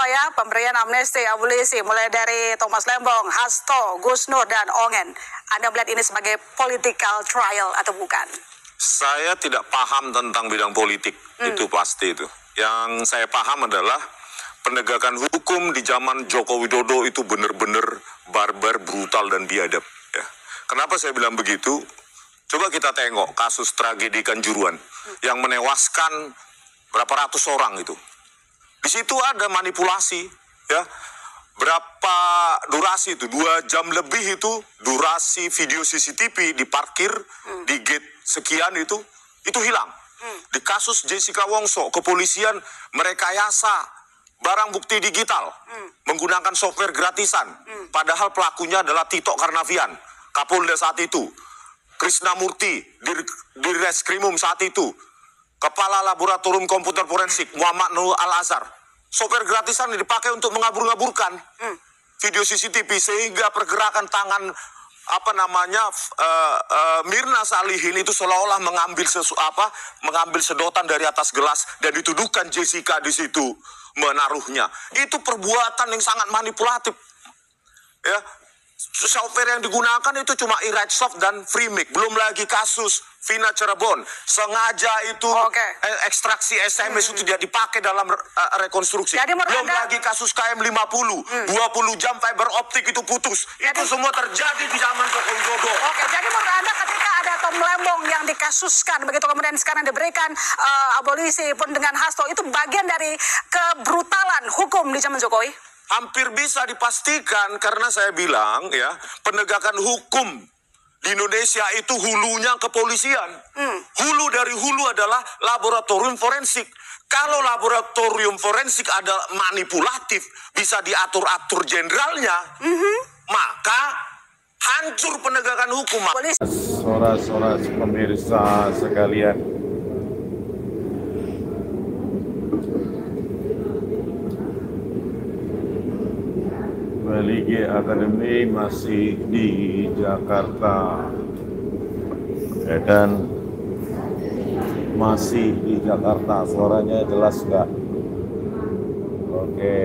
ya, pemberian amnesti, abolisi, mulai dari Thomas Lembong, Hasto, Gus Nur, dan Ongen. Anda melihat ini sebagai political trial atau bukan? Saya tidak paham tentang bidang politik, itu pasti itu. Yang saya paham adalah penegakan hukum di zaman Joko Widodo itu benar-benar barbar, brutal, dan biadab. Ya. Kenapa saya bilang begitu? Coba kita tengok kasus tragedi Kanjuruhan yang menewaskan berapa ratus orang itu. Di situ ada manipulasi, ya. Berapa durasi itu? 2 jam lebih itu durasi video CCTV di parkir di gate sekian itu hilang. Di kasus Jessica Wongso, kepolisian merekayasa barang bukti digital menggunakan software gratisan. Padahal pelakunya adalah Tito Karnavian, Kapolda saat itu. Krisna Murti di Reskrimum saat itu. Kepala Laboratorium Komputer Forensik Muhammad Nur Al-Azhar. Software gratisan dipakai untuk mengabur-ngaburkan video CCTV sehingga pergerakan tangan Mirna Salihin itu seolah-olah mengambil sedotan dari atas gelas dan dituduhkan Jessica di situ menaruhnya. Itu perbuatan yang sangat manipulatif. Ya. Software yang digunakan itu cuma iRightsoft dan Freemake. Belum lagi kasus Vina Cirebon. Sengaja itu ekstraksi SMS itu dia dipakai dalam rekonstruksi. Jadi, belum lagi kasus KM50. 20 jam fiber optik itu putus. Itu semua terjadi di zaman Joko Widodo. Oke, jadi menurut Anda ketika ada Tom Lembong yang dikasuskan, begitu kemudian sekarang diberikan abolisi pun dengan Hasto, itu bagian dari kebrutalan hukum di zaman Jokowi? Hampir bisa dipastikan karena saya bilang ya, penegakan hukum di Indonesia itu hulunya kepolisian. Hulu dari hulu adalah laboratorium forensik. Kalau laboratorium forensik ada manipulatif, bisa diatur-atur jenderalnya, maka hancur penegakan hukum. Soras-soras pemirsa sekalian, Liga Akademi masih di Jakarta dan masih di Jakarta. Suaranya jelas nggak? Oke.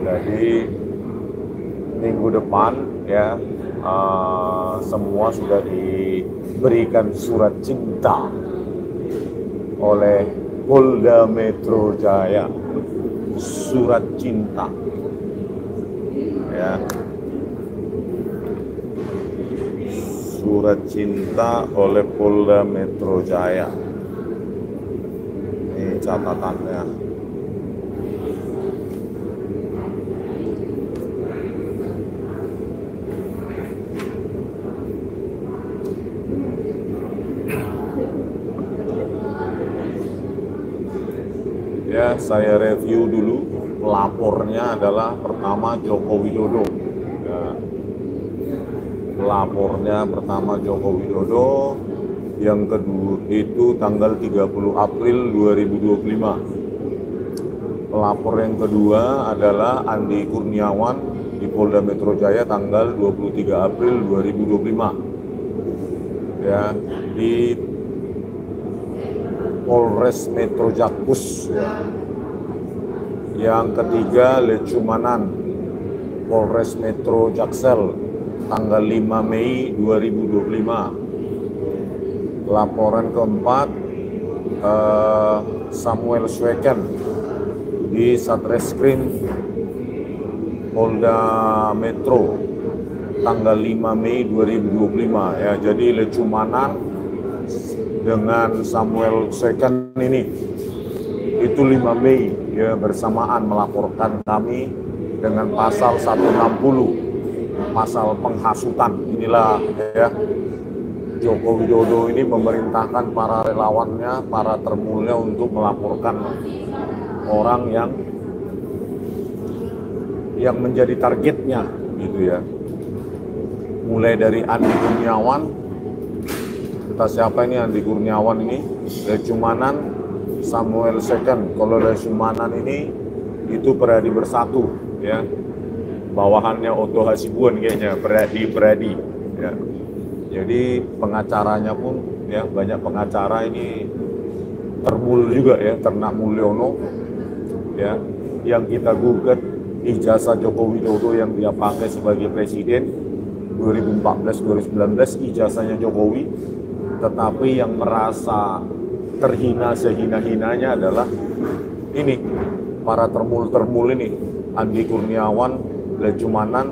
Jadi minggu depan ya semua sudah diberikan surat cinta oleh Polda Metro Jaya, surat cinta, ya, surat cinta oleh Polda Metro Jaya. Ini catatannya. Ya, saya review dulu. Pelapornya adalah pertama Joko Widodo. Ya. Pelapornya pertama Joko Widodo, yang kedua itu tanggal 30 April 2025. Pelapor yang kedua adalah Andi Kurniawan di Polda Metro Jaya tanggal 23 April 2025. Ya, di Polres Metro Jakus. Yang ketiga Lecumanan, Polres Metro Jaksel, tanggal 5 Mei 2025. Laporan keempat Samuel Sweken di Satreskrim Polda Metro, tanggal 5 Mei 2025. Ya, jadi Lecumanan dengan Samuel Sweken ini itu 5 Mei ya, bersamaan melaporkan kami dengan pasal 160, pasal penghasutan. Inilah ya, Joko Widodo ini memerintahkan para relawannya, para termulnya untuk melaporkan orang yang menjadi targetnya gitu ya. Mulai dari Andi Kurniawan, kita siapa ini Andi Kurniawan ini, Lecumanan, Samuel Sweken. Kalau Lecumanan ini itu Peradi Bersatu ya, bawahannya Otto Hasibuan kayaknya, Peradi ya. Jadi pengacaranya pun ya, banyak pengacara ini Termul juga ya, Ternak Mulyono ya, yang kita gugat ijazah Joko Widodo yang dia pakai sebagai presiden 2014-2019 ijazahnya Jokowi, tetapi yang merasa terhina sehina-hinanya adalah ini para termul ini, Andi Kurniawan, Lejumanan,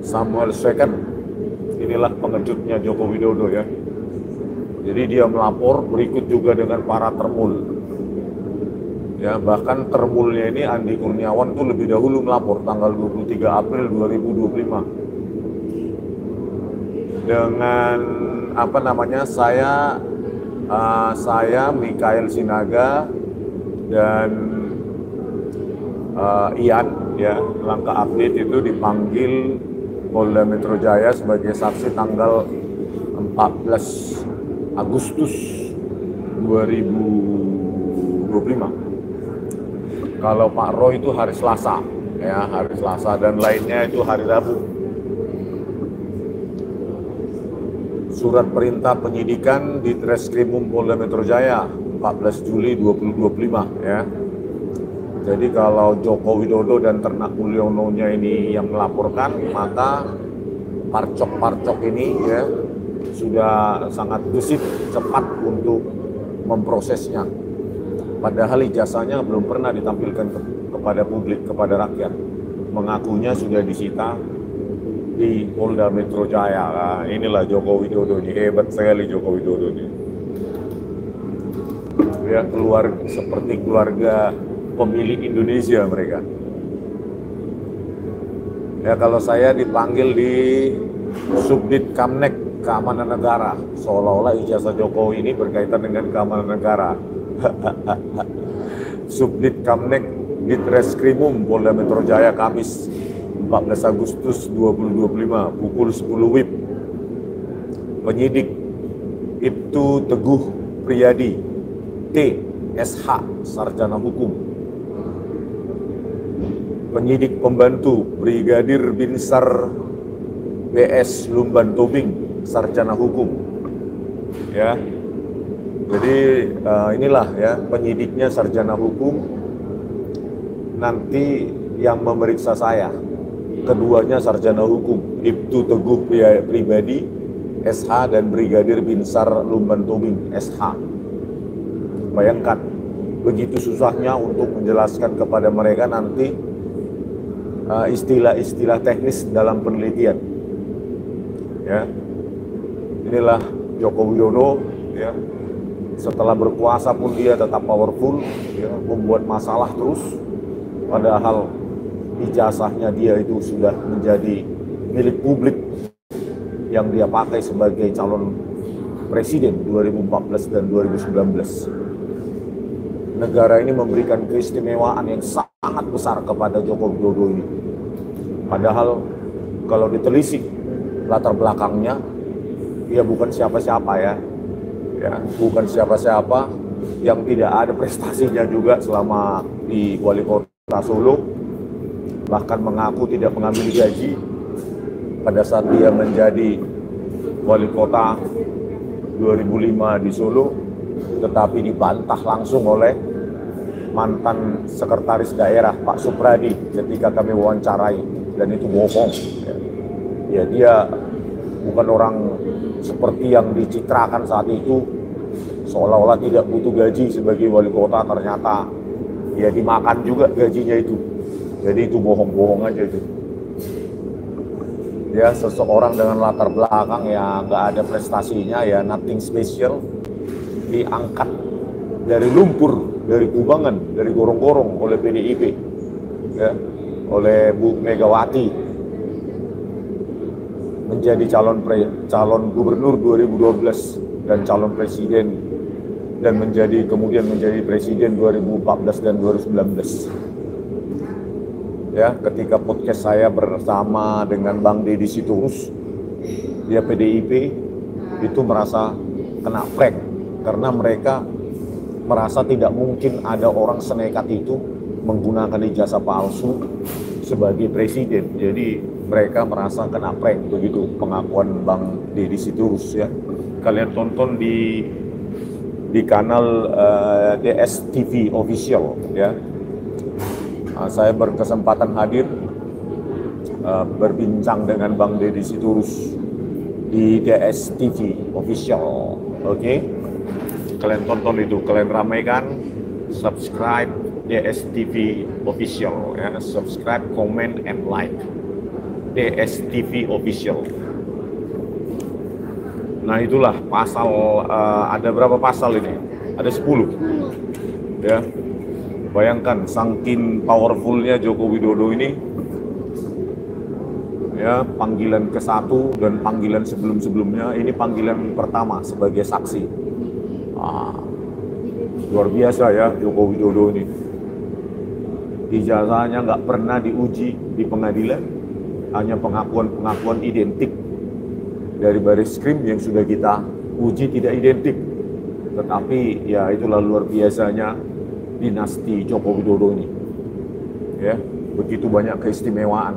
Samuel Second. Inilah pengejutnya Joko Widodo ya. Jadi dia melapor, berikut juga dengan para termul. Ya, bahkan termulnya ini Andi Kurniawan tuh lebih dahulu melapor tanggal 23 April 2025. Dengan apa namanya, saya Mikael Sinaga dan Ian ya, Langkah Update itu dipanggil Polda Metro Jaya sebagai saksi tanggal 14 Agustus 2025. Kalau Pak Roy itu hari Selasa, ya hari Selasa, dan lainnya itu hari Rabu. Surat perintah penyidikan di Treskrimum Polda Metro Jaya 14 Juli 2025 ya. Jadi kalau Joko Widodo dan Ternak Mulyono-nya ini yang melaporkan, maka parcok-parcok ini ya sudah sangat gesit, cepat untuk memprosesnya. Padahal ijazahnya belum pernah ditampilkan kepada publik, kepada rakyat. Mengakunya sudah disita di Polda Metro Jaya. Nah, inilah Joko Widodo ini, hebat sekali Joko Widodo ini. Ya, seperti keluarga pemilih Indonesia mereka. Ya, kalau saya dipanggil di Subdit Kamnek, Keamanan Negara, seolah-olah ijazah Jokowi ini berkaitan dengan keamanan negara. Subdit Kamnek di Treskrimum Polda Metro Jaya Kamis 14 Agustus 2025 pukul 10 WIB. Penyidik Ibtu Teguh Priyadi T. SH, Sarjana Hukum. Penyidik Pembantu Brigadir Binsar BS Lumban Tobing, Sarjana Hukum. Ya. Jadi inilah ya, penyidiknya sarjana hukum. Nanti yang memeriksa saya, keduanya sarjana hukum, Ibtu Teguh Pribadi SH dan Brigadir Binsar Lumban Tobing SH. Bayangkan, begitu susahnya untuk menjelaskan kepada mereka nanti istilah-istilah teknis dalam penelitian. Ya, inilah Joko Widodo. Ya, setelah berkuasa pun dia tetap powerful, ya, membuat masalah terus. Padahal ijazahnya dia itu sudah menjadi milik publik yang dia pakai sebagai calon presiden 2014 dan 2019. Negara ini memberikan keistimewaan yang sangat besar kepada Joko Widodo ini. Padahal kalau ditelisik latar belakangnya, dia bukan siapa-siapa ya. Ya, bukan siapa-siapa, yang tidak ada prestasinya juga selama di Wali Kota Solo. Bahkan mengaku tidak mengambil gaji pada saat dia menjadi Wali Kota 2005 di Solo, tetapi dibantah langsung oleh mantan sekretaris daerah Pak Supradi ketika kami wawancarai, dan itu bohong. Ya, dia bukan orang seperti yang dicitrakan saat itu, seolah-olah tidak butuh gaji sebagai wali kota. Ternyata ya dimakan juga gajinya itu. Jadi itu bohong-bohong aja itu. Ya, seseorang dengan latar belakang yang nggak ada prestasinya, ya nothing special, diangkat dari lumpur, dari kubangan, dari gorong-gorong oleh PDIP, ya, oleh Bu Megawati, menjadi calon gubernur 2012 dan calon presiden, dan kemudian menjadi presiden 2014 dan 2019. Ya, ketika podcast saya bersama dengan Bang Deddy Sitorus, dia PDIP, itu merasa kena prank karena mereka merasa tidak mungkin ada orang senekat itu menggunakan ijazah palsu sebagai presiden. Jadi mereka merasa kena prank, begitu pengakuan Bang Deddy Sitorus ya. Kalian tonton di di kanal DSTV Official ya. Saya berkesempatan hadir berbincang dengan Bang Deddy Sitorus di DSTV Official. Oke. Kalian tonton itu, kalian ramaikan, subscribe DSTV Official ya, subscribe, comment and like DSTV Official. Nah itulah pasal, ada berapa pasal ini? Ada 10 ya. Bayangkan saking powerfulnya Joko Widodo ini ya, panggilan ke-1 dan panggilan sebelum-sebelumnya, ini panggilan pertama sebagai saksi. Luar biasa ya Joko Widodo ini. Ijazahnya nggak pernah diuji di pengadilan, hanya pengakuan-pengakuan identik dari Baris-Krim yang sudah kita uji tidak identik. Tetapi ya itulah luar biasanya dinasti Joko Widodo ini. Ya, begitu banyak keistimewaan.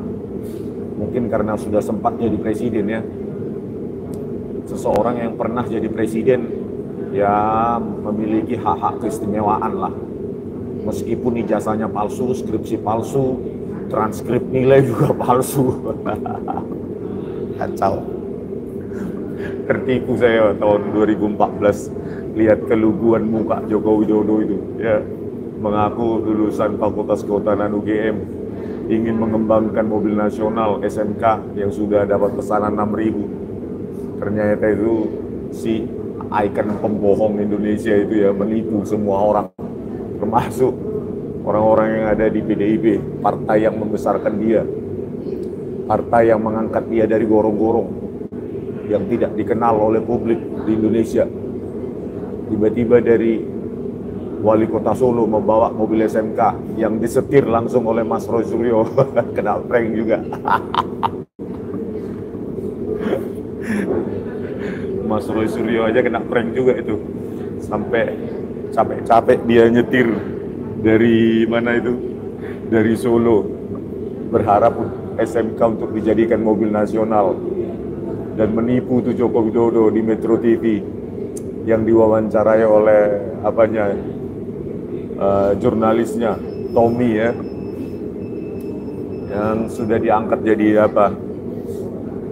Mungkin karena sudah sempat jadi presiden ya. Seseorang yang pernah jadi presiden ya memiliki hak-hak keistimewaan lah. Meskipun ijazahnya palsu, skripsi palsu, transkrip nilai juga palsu. Kacau. Tertipu saya tahun 2014 lihat keluguan muka Joko Widodo itu ya, mengaku lulusan Fakultas Kehutanan UGM, ingin mengembangkan mobil nasional SMK yang sudah dapat pesanan 6.000. Ternyata itu si ikon pembohong Indonesia itu ya, menipu semua orang, termasuk orang-orang yang ada di PDIP, partai yang membesarkan dia, partai yang mengangkat dia dari gorong-gorong yang tidak dikenal oleh publik di Indonesia. Tiba-tiba dari wali kota Solo membawa mobil SMK yang disetir langsung oleh Mas Roy Suryo. Kena prank juga. Mas Roy Suryo aja kena prank juga itu. Sampai capek-capek dia nyetir dari mana itu? Dari Solo. Berharap SMK untuk dijadikan mobil nasional. Dan menipu tuh Joko Widodo di Metro TV yang diwawancarai oleh jurnalisnya Tommy ya, yang sudah diangkat jadi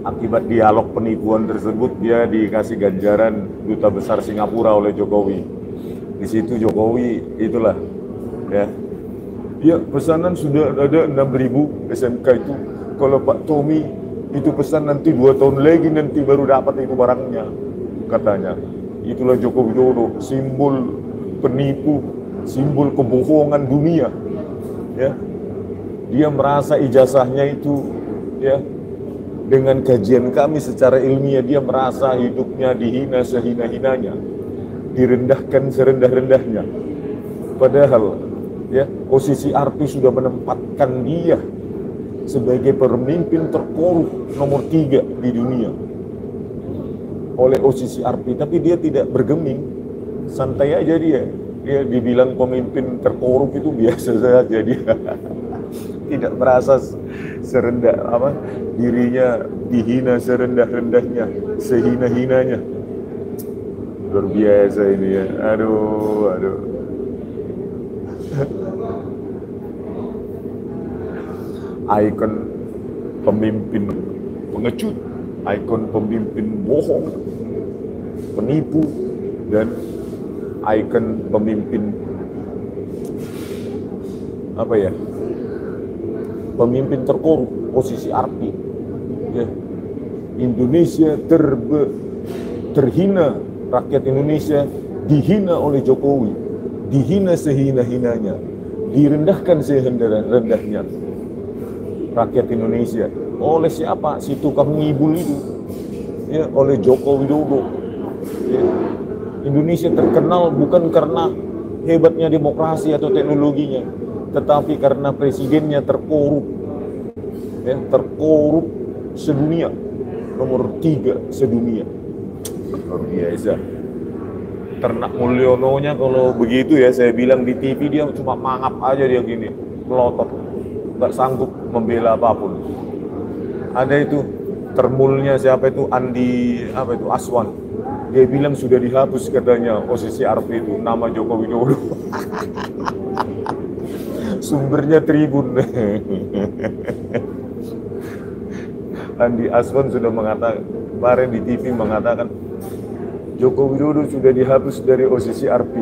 akibat dialog penipuan tersebut dia dikasih ganjaran duta besar Singapura oleh Jokowi. Di situ Jokowi itulah ya, pesanan sudah ada 6.000 SMK itu, kalau Pak Tommy itu pesan nanti 2 tahun lagi nanti baru dapat itu barangnya, katanya. Itulah Joko Widodo, simbol penipu, simbol kebohongan dunia. Ya, dia merasa ijazahnya itu ya, dengan kajian kami secara ilmiah dia merasa hidupnya dihina sehina-hinanya, direndahkan serendah-rendahnya. Padahal ya posisi arti sudah menempatkan dia sebagai pemimpin terkorup nomor 3 di dunia oleh OCCRP, tapi dia tidak bergeming, santai aja dia dibilang pemimpin terkorup itu biasa saja dia. Tidak merasa serendah dirinya dihina serendah-rendahnya, sehina-hinanya. Luar biasa ini ya, aduh. Ikon pemimpin pengecut, ikon pemimpin bohong, penipu, dan ikon pemimpin pemimpin terkorup, posisi arti ya. Indonesia terhina, rakyat Indonesia dihina oleh Jokowi, dihina sehina-hinanya, direndahkan serendah-rendahnya rakyat Indonesia. Oleh siapa? Si tukang ngibul itu ya, oleh Joko Widodo ya. Indonesia terkenal bukan karena hebatnya demokrasi atau teknologinya, tetapi karena presidennya terkorup ya, terkorup sedunia, nomor 3 sedunia. Luar biasa. Ternak Mulyono-nya kalau begitu ya, saya bilang di TV dia cuma mangap aja, dia gini melotot, nggak sanggup membela apapun. Ada itu termulnya siapa itu, Andi Aswan Dia bilang sudah dihapus katanya OCCRP itu, nama Joko Widodo. Sumbernya Tribun. Andi Aswan sudah mengatakan, kemarin di TV mengatakan, Joko Widodo sudah dihapus dari OCCRP.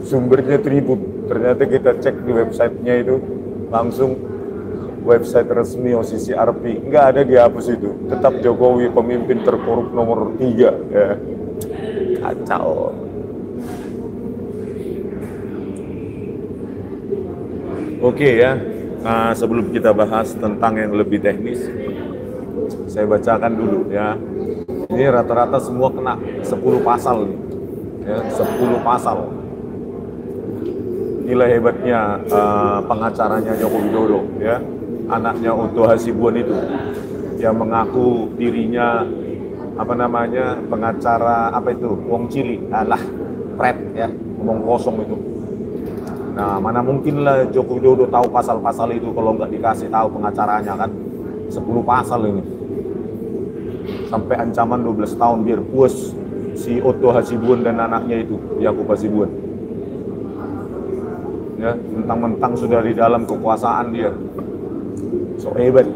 Sumbernya Tribun. Ternyata kita cek di websitenya itu, langsung website resmi OCCRP. Nggak ada dihapus itu. Tetap Jokowi pemimpin terkorup nomor 3. Ya. Kacau. Oke ya, nah, sebelum kita bahas tentang yang lebih teknis, saya bacakan dulu ya. Ini rata-rata semua kena 10 pasal nih. Ya, 10 pasal. Inilah hebatnya pengacaranya Joko Widodo ya. Anaknya Otto Hasibuan itu yang mengaku dirinya pengacara wong cili, pret ya, ngomong kosong itu. Nah, mana mungkin lah Joko Widodo tahu pasal-pasal itu kalau nggak dikasih tahu pengacaranya kan. 10 pasal ini. Sampai ancaman 12 tahun biar puas si Otto Hasibuan dan anaknya itu, Yakub Hasibuan. Ya, mentang-mentang sudah di dalam kekuasaan dia. So hebat.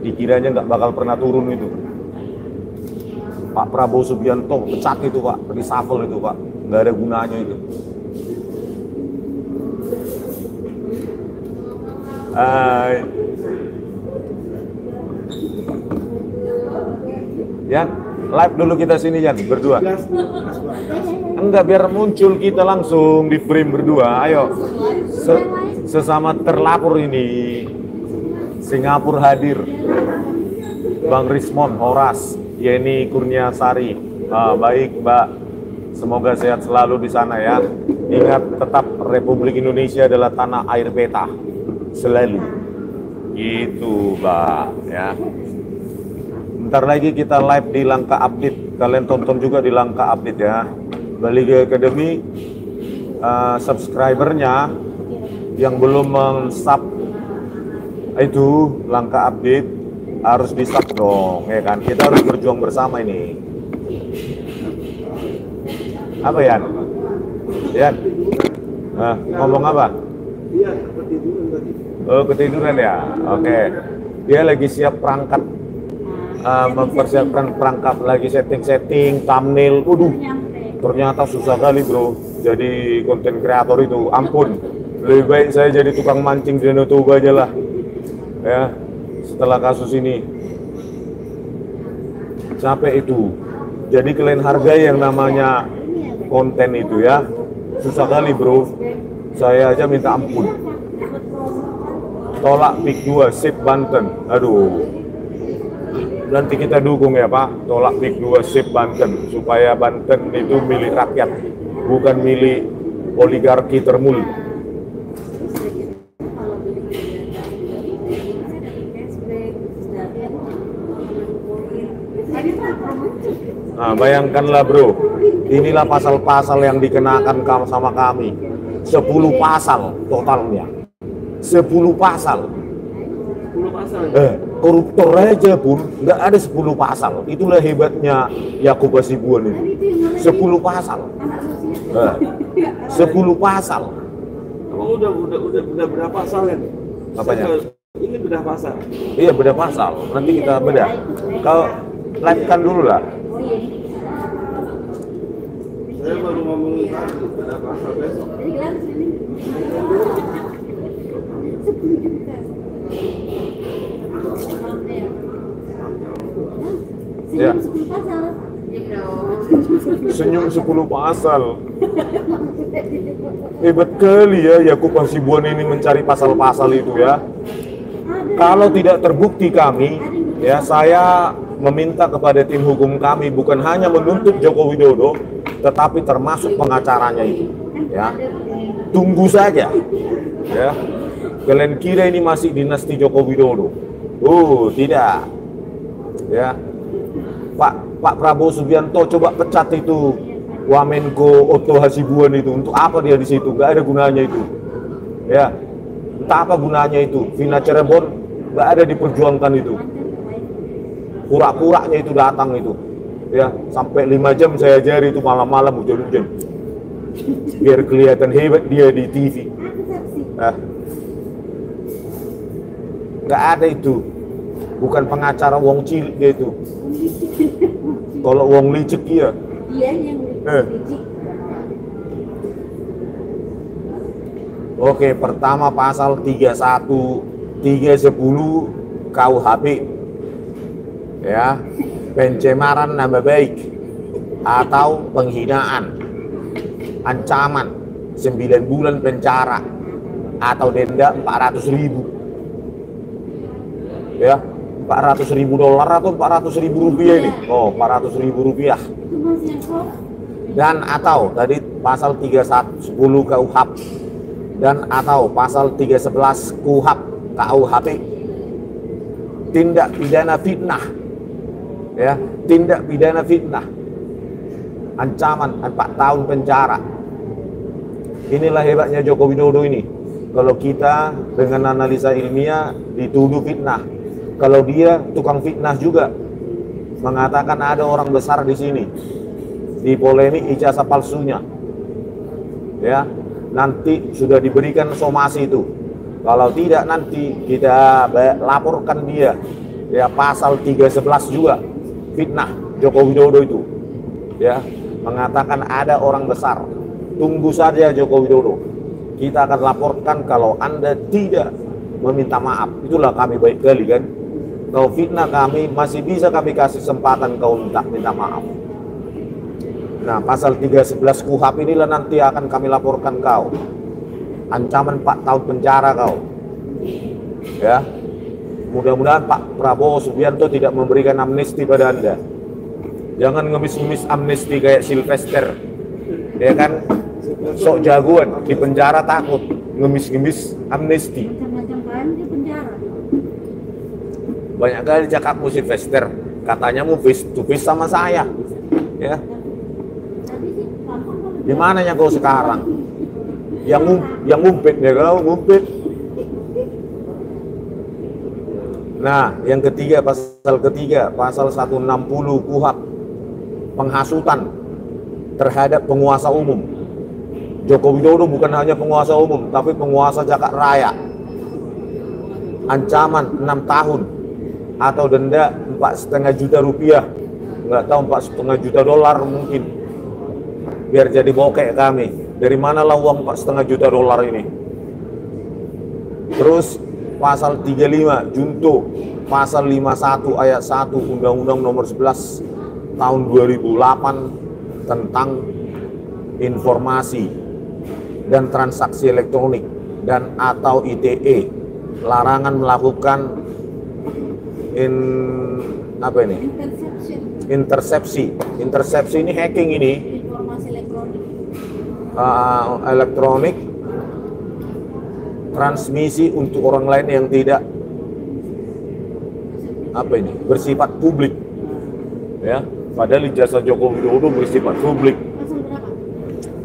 Dikiranya nggak bakal pernah turun itu. Pak Prabowo Subianto pecat itu Pak, reshuffle itu Pak, nggak ada gunanya itu. Yan, live dulu kita sini Yan, berdua. Enggak, biar muncul kita langsung di frame berdua. Ayo, sesama terlapor ini. Singapura hadir. Bang Rismon, Horas, Yeni Kurniasari. Baik Mbak, semoga sehat selalu di sana ya. Ingat, tetap Republik Indonesia adalah tanah air beta. Selalu. Gitu Mbak ya. Bentar lagi kita live di Langka Update. Kalian tonton juga di Langka Update ya. Balik Academy, subscribernya yang belum men-sub itu Langka Update harus di-sub dong, ya kan? Kita harus berjuang bersama ini. Apa Yan? Yan? Ngomong apa? Iya, ketiduran tadi. Oh, ketiduran ya? Oke. Dia lagi siap perangkat, mempersiapkan perangkat, lagi setting-setting, thumbnail. Waduh, ternyata susah kali bro. Jadi konten kreator itu, ampun. Lebih baik saya jadi tukang mancing di Danau Toba aja lah. Ya, setelah kasus ini. Capek itu. Jadi kalian hargai yang namanya konten itu ya. Susah kali bro. Saya aja minta ampun. Tolak PIK 2, SIP Banten. Aduh. Nanti kita dukung ya Pak. Tolak PIK 2, SIP Banten. Supaya Banten itu milik rakyat. Bukan milik oligarki termuli. Nah, bayangkanlah bro, inilah pasal-pasal yang dikenakan sama kami. 10 pasal totalnya. 10 pasal. 10 pasal. Koruptor aja pun nggak ada 10 pasal. Itulah hebatnya Yakub Hasibuan ini. 10 pasal. 10 pasal. Emang udah berapa pasal ya? Apanya? Ini bedah pasal. Iya, bedah pasal. Nanti kita bedah. Kalau live-kan dulu lah. Saya baru ngomongin tadi bedah pasal besok. Ya. Senyum 10 pasal. Hebat kali ya Yakub Hasibuan ini mencari pasal-pasal itu ya. Kalau tidak terbukti kami, ya saya meminta kepada tim hukum kami bukan hanya menuntut Joko Widodo, tetapi termasuk pengacaranya itu. Ya, tunggu saja. Ya, kalian kira ini masih dinasti Joko Widodo? Tidak. Ya, Pak Prabowo Subianto coba pecat itu Wamenko Otto Hasibuan itu. Untuk apa dia di situ? Gak ada gunanya itu. Ya, entah apa gunanya itu. Vina Cirebon gak ada diperjuangkan itu. Pura-puranya itu datang itu. Ya, sampai 5 jam saya ajari itu malam-malam hujan-hujan. Biar kelihatan hebat dia di TV. Nah, nggak ada itu. Bukan pengacara wong cilik dia itu. Kalau wong licik iya. Iya yang licik. Oke, pertama pasal 31, 310 KUHP. Ya, pencemaran nama baik atau penghinaan, ancaman 9 bulan penjara atau denda 400.000. Ya, 400.000 dolar atau 400.000 rupiah ini? Oh, 400.000 rupiah. Dan atau tadi pasal 310 KUHP dan atau pasal 311 KUHP tindak pidana fitnah. Ya, tindak pidana fitnah, ancaman 4 tahun penjara. Inilah hebatnya Joko Widodo ini. Kalau kita dengan analisa ilmiah dituduh fitnah, kalau dia tukang fitnah juga, mengatakan ada orang besar di sini, di polemik ijazah palsunya. Ya, nanti sudah diberikan somasi itu. Kalau tidak nanti kita laporkan dia. Ya, pasal 311 juga. Fitnah Joko Widodo itu, ya, mengatakan ada orang besar. Tunggu saja Joko Widodo, kita akan laporkan kalau Anda tidak meminta maaf. Itulah kami baik kali kan. Kalau fitnah kami masih bisa kami kasih kesempatan kau minta maaf. Nah, pasal 311 KUHP inilah nanti akan kami laporkan kau. Ancaman 4 tahun penjara kau. Ya. Mudah-mudahan Pak Prabowo Subianto tidak memberikan amnesti pada Anda. Jangan ngemis-ngemis amnesti kayak Sylvester. Ya kan, sok jagoan, di penjara takut ngemis-ngemis amnesti. Macam-macam kan di penjara. Banyak kali cakapmu Sylvester, katanya mau face to face sama saya. Ya. Gimana ya kau sekarang? Yang ngumpet ya kau ngumpet. Nah, yang ketiga, pasal 160 KUHP, penghasutan terhadap penguasa umum. Joko Widodo bukan hanya penguasa umum, tapi penguasa Jakarta Raya. Ancaman 6 tahun atau denda 4,5 juta rupiah, nggak tahu 4,5 juta dolar mungkin. Biar jadi bokek kami. Dari manalah uang 4,5 juta dolar ini? Terus pasal 35 junto, pasal 51 ayat 1 Undang-Undang Nomor 11 tahun 2008 tentang informasi dan transaksi elektronik dan atau ITE, larangan melakukan intersepsi ini hacking ini, Informasi elektronik, transmisi untuk orang lain yang tidak bersifat publik, ya. Padahal ijazah Joko Widodo bersifat publik. Pasal berapa?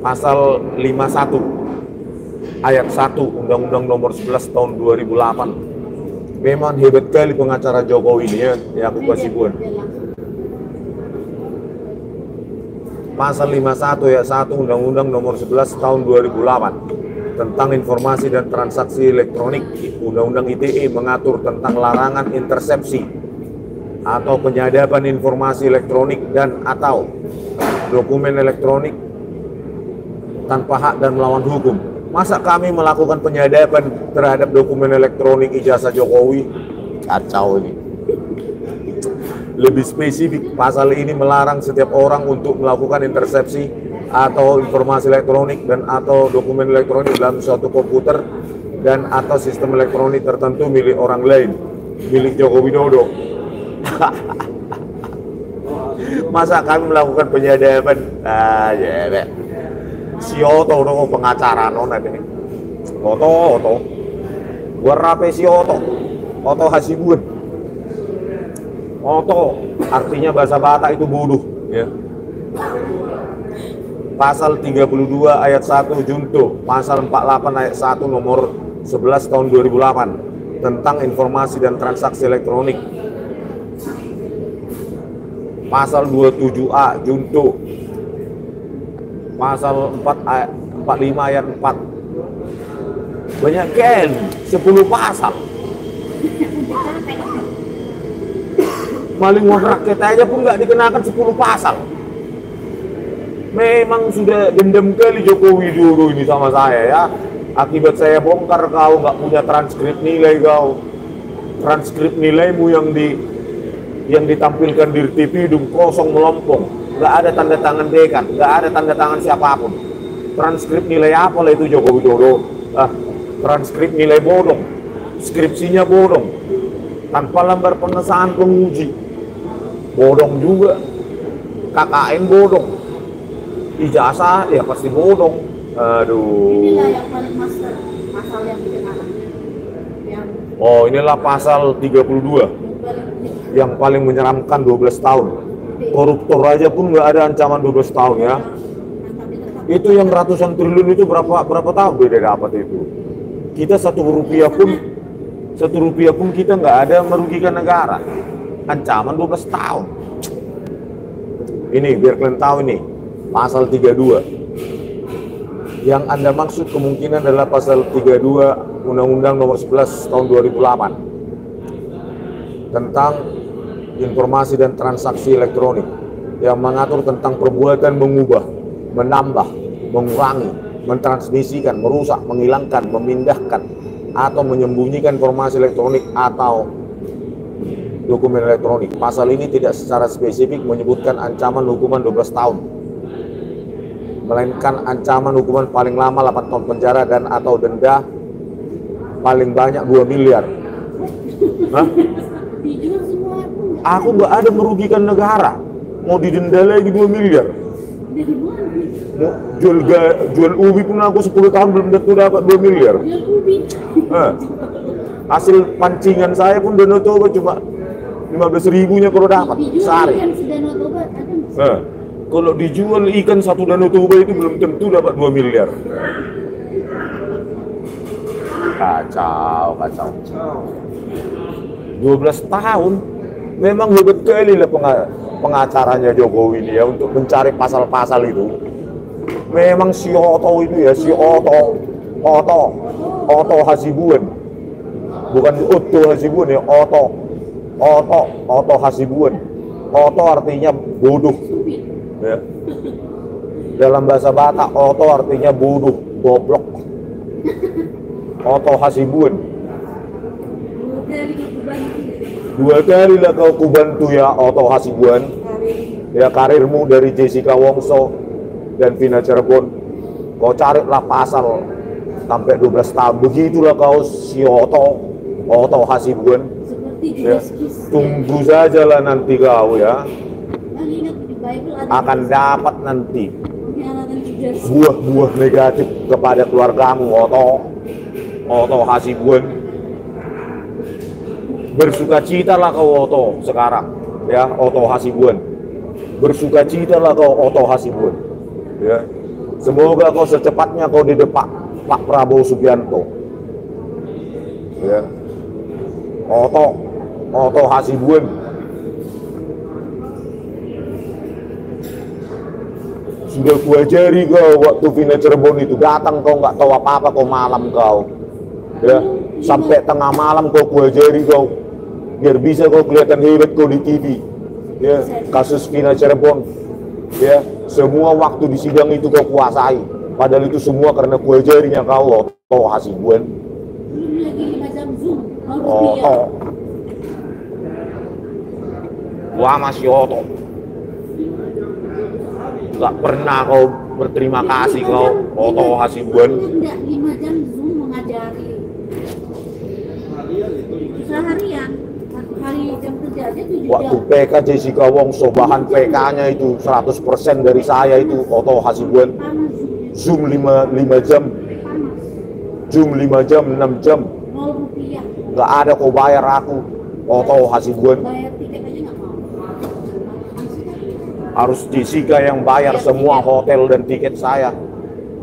Pasal 51 ayat 1 Undang-Undang Nomor 11 tahun 2008. Memang hebat kali pengacara Jokowi ini ya, yang aku kasih buat. Pasal 51 ayat 1 Undang-Undang Nomor 11 tahun 2008 tentang informasi dan transaksi elektronik. Undang-Undang ITE mengatur tentang larangan intersepsi atau penyadapan informasi elektronik dan atau dokumen elektronik tanpa hak dan melawan hukum. Masa kami melakukan penyadapan terhadap dokumen elektronik ijazah Jokowi? Kacau ini. Lebih spesifik, pasal ini melarang setiap orang untuk melakukan intersepsi atau informasi elektronik dan atau dokumen elektronik dalam suatu komputer dan atau sistem elektronik tertentu milik orang lain, milik Joko Widodo. Masa kami melakukan penyadapan? Si Oto dong pengacara nona deh. Oto. Gua rapi si Oto Hasibuan. Oto artinya bahasa Batak itu bodoh, ya. Pasal 32 ayat 1 junto, pasal 48 ayat 1 nomor 11 tahun 2008 tentang informasi dan transaksi elektronik. pasal 27A junto, pasal 45 ayat 4. Banyak kan 10 pasal. Maling uang rakyat aja pun nggak dikenakan 10 pasal. Memang sudah dendam kali Joko Widodo ini sama saya ya. Akibat saya bongkar kau nggak punya transkrip nilai kau. Transkrip nilaimu yang ditampilkan di TV hidung kosong melompong. Nggak ada tanda tangan dekan, nggak ada tanda tangan siapapun. Transkrip nilai apa lah itu Joko Widodo? Transkrip nilai bodong. Skripsinya bodong. Tanpa lembar pengesahan penguji. Bodong juga. KKN bodong. Ijazah ya pasti bodong. Aduh. Inilah yang paling pasal yang dikenakan. Oh, inilah pasal 32 yang paling menyeramkan 12 tahun. Koruptor aja pun nggak ada ancaman 12 tahun ya. Itu yang ratusan triliun itu berapa tahun beda dapat itu. Kita satu rupiah pun kita nggak ada merugikan negara. Ancaman 12 tahun. Ini biar kalian tahu ini pasal 32. Yang Anda maksud kemungkinan adalah pasal 32 Undang-Undang Nomor 11 Tahun 2008 tentang informasi dan transaksi elektronik yang mengatur tentang perbuatan mengubah, menambah, mengurangi, mentransmisikan, merusak, menghilangkan, memindahkan, atau menyembunyikan informasi elektronik atau dokumen elektronik. Pasal ini tidak secara spesifik menyebutkan ancaman hukuman 12 tahun, melainkan ancaman hukuman paling lama 8 tahun penjara dan atau denda paling banyak 2 miliar. Hah? Dijual semua pun. Aku nggak ada merugikan negara, mau didenda lagi 2 miliar. Dari mana? Mau jual ubi pun aku 10 tahun belum tentu dapat 2 miliar. Jual ubi. Hasil pancingan saya pun Danau Toba cuma 15.000-nya kalau dapat Dijual sehari. ikan sedana tobat ada nggak? Kalau dijual ikan satu Danau Toba itu belum tentu dapat 2 miliar. Kacau. 12 tahun memang hebat kali lah pengacaranya Jokowi ini ya untuk mencari pasal-pasal itu. Memang si Otto itu ya, si Otto Hasibuan. Bukan Otto Hasibuan ya, Otto Hasibuan. Otto artinya bodoh. Ya. Dalam bahasa Batak, Otto artinya bodoh, goblok. Otto Hasibuan. Dua kali lah kau kubantu ya Otto Hasibuan. Ya karirmu dari Jessica Wongso dan Vina Cirebon. Kau carilah pasal sampai 12 tahun. Begitulah kau si Otto Hasibuan. Ya. Tunggu saja lah nanti kau ya. Akan dapat nanti buah-buah negatif kepada keluargamu Otto Hasibuan. Bersukacitalah kau Otto sekarang ya, Otto Hasibuan. Bersukacitalah kau Otto Hasibuan ya. Semoga kau secepatnya kau didepak Pak Prabowo Subianto ya. Otto Hasibuan. Sudah kuajari kau waktu Vina Cirebon itu datang kau nggak tahu apa-apa kau malam kau ya, sampai tengah malam kau kuajari kau biar bisa kau kelihatan hebat kau di TV ya. Kasus Vina Cirebon ya, semua waktu di sidang itu kau kuasai, padahal itu semua karena kuajarinya kau Otto Hasibuan. Belum lagi 5 jam Zoom. Wah masih Otto. Gak pernah kau berterima kasih kau Otto Hasibuan. Enggak 5 jam Zoom mengajari. Seharian. Satu hari jam kerja aja 7 jam. Waktu PK Jessica Wongso, bahan PK-nya itu 100% dari saya itu Otto Hasibuan. Zoom 5 jam. Zoom 5 jam, 6 jam. 0 rupiah. Gak ada kau bayar aku Otto Hasibuan. Bayar tiket aja nggak mau. Harus Jessica yang bayar semua hotel dan tiket saya.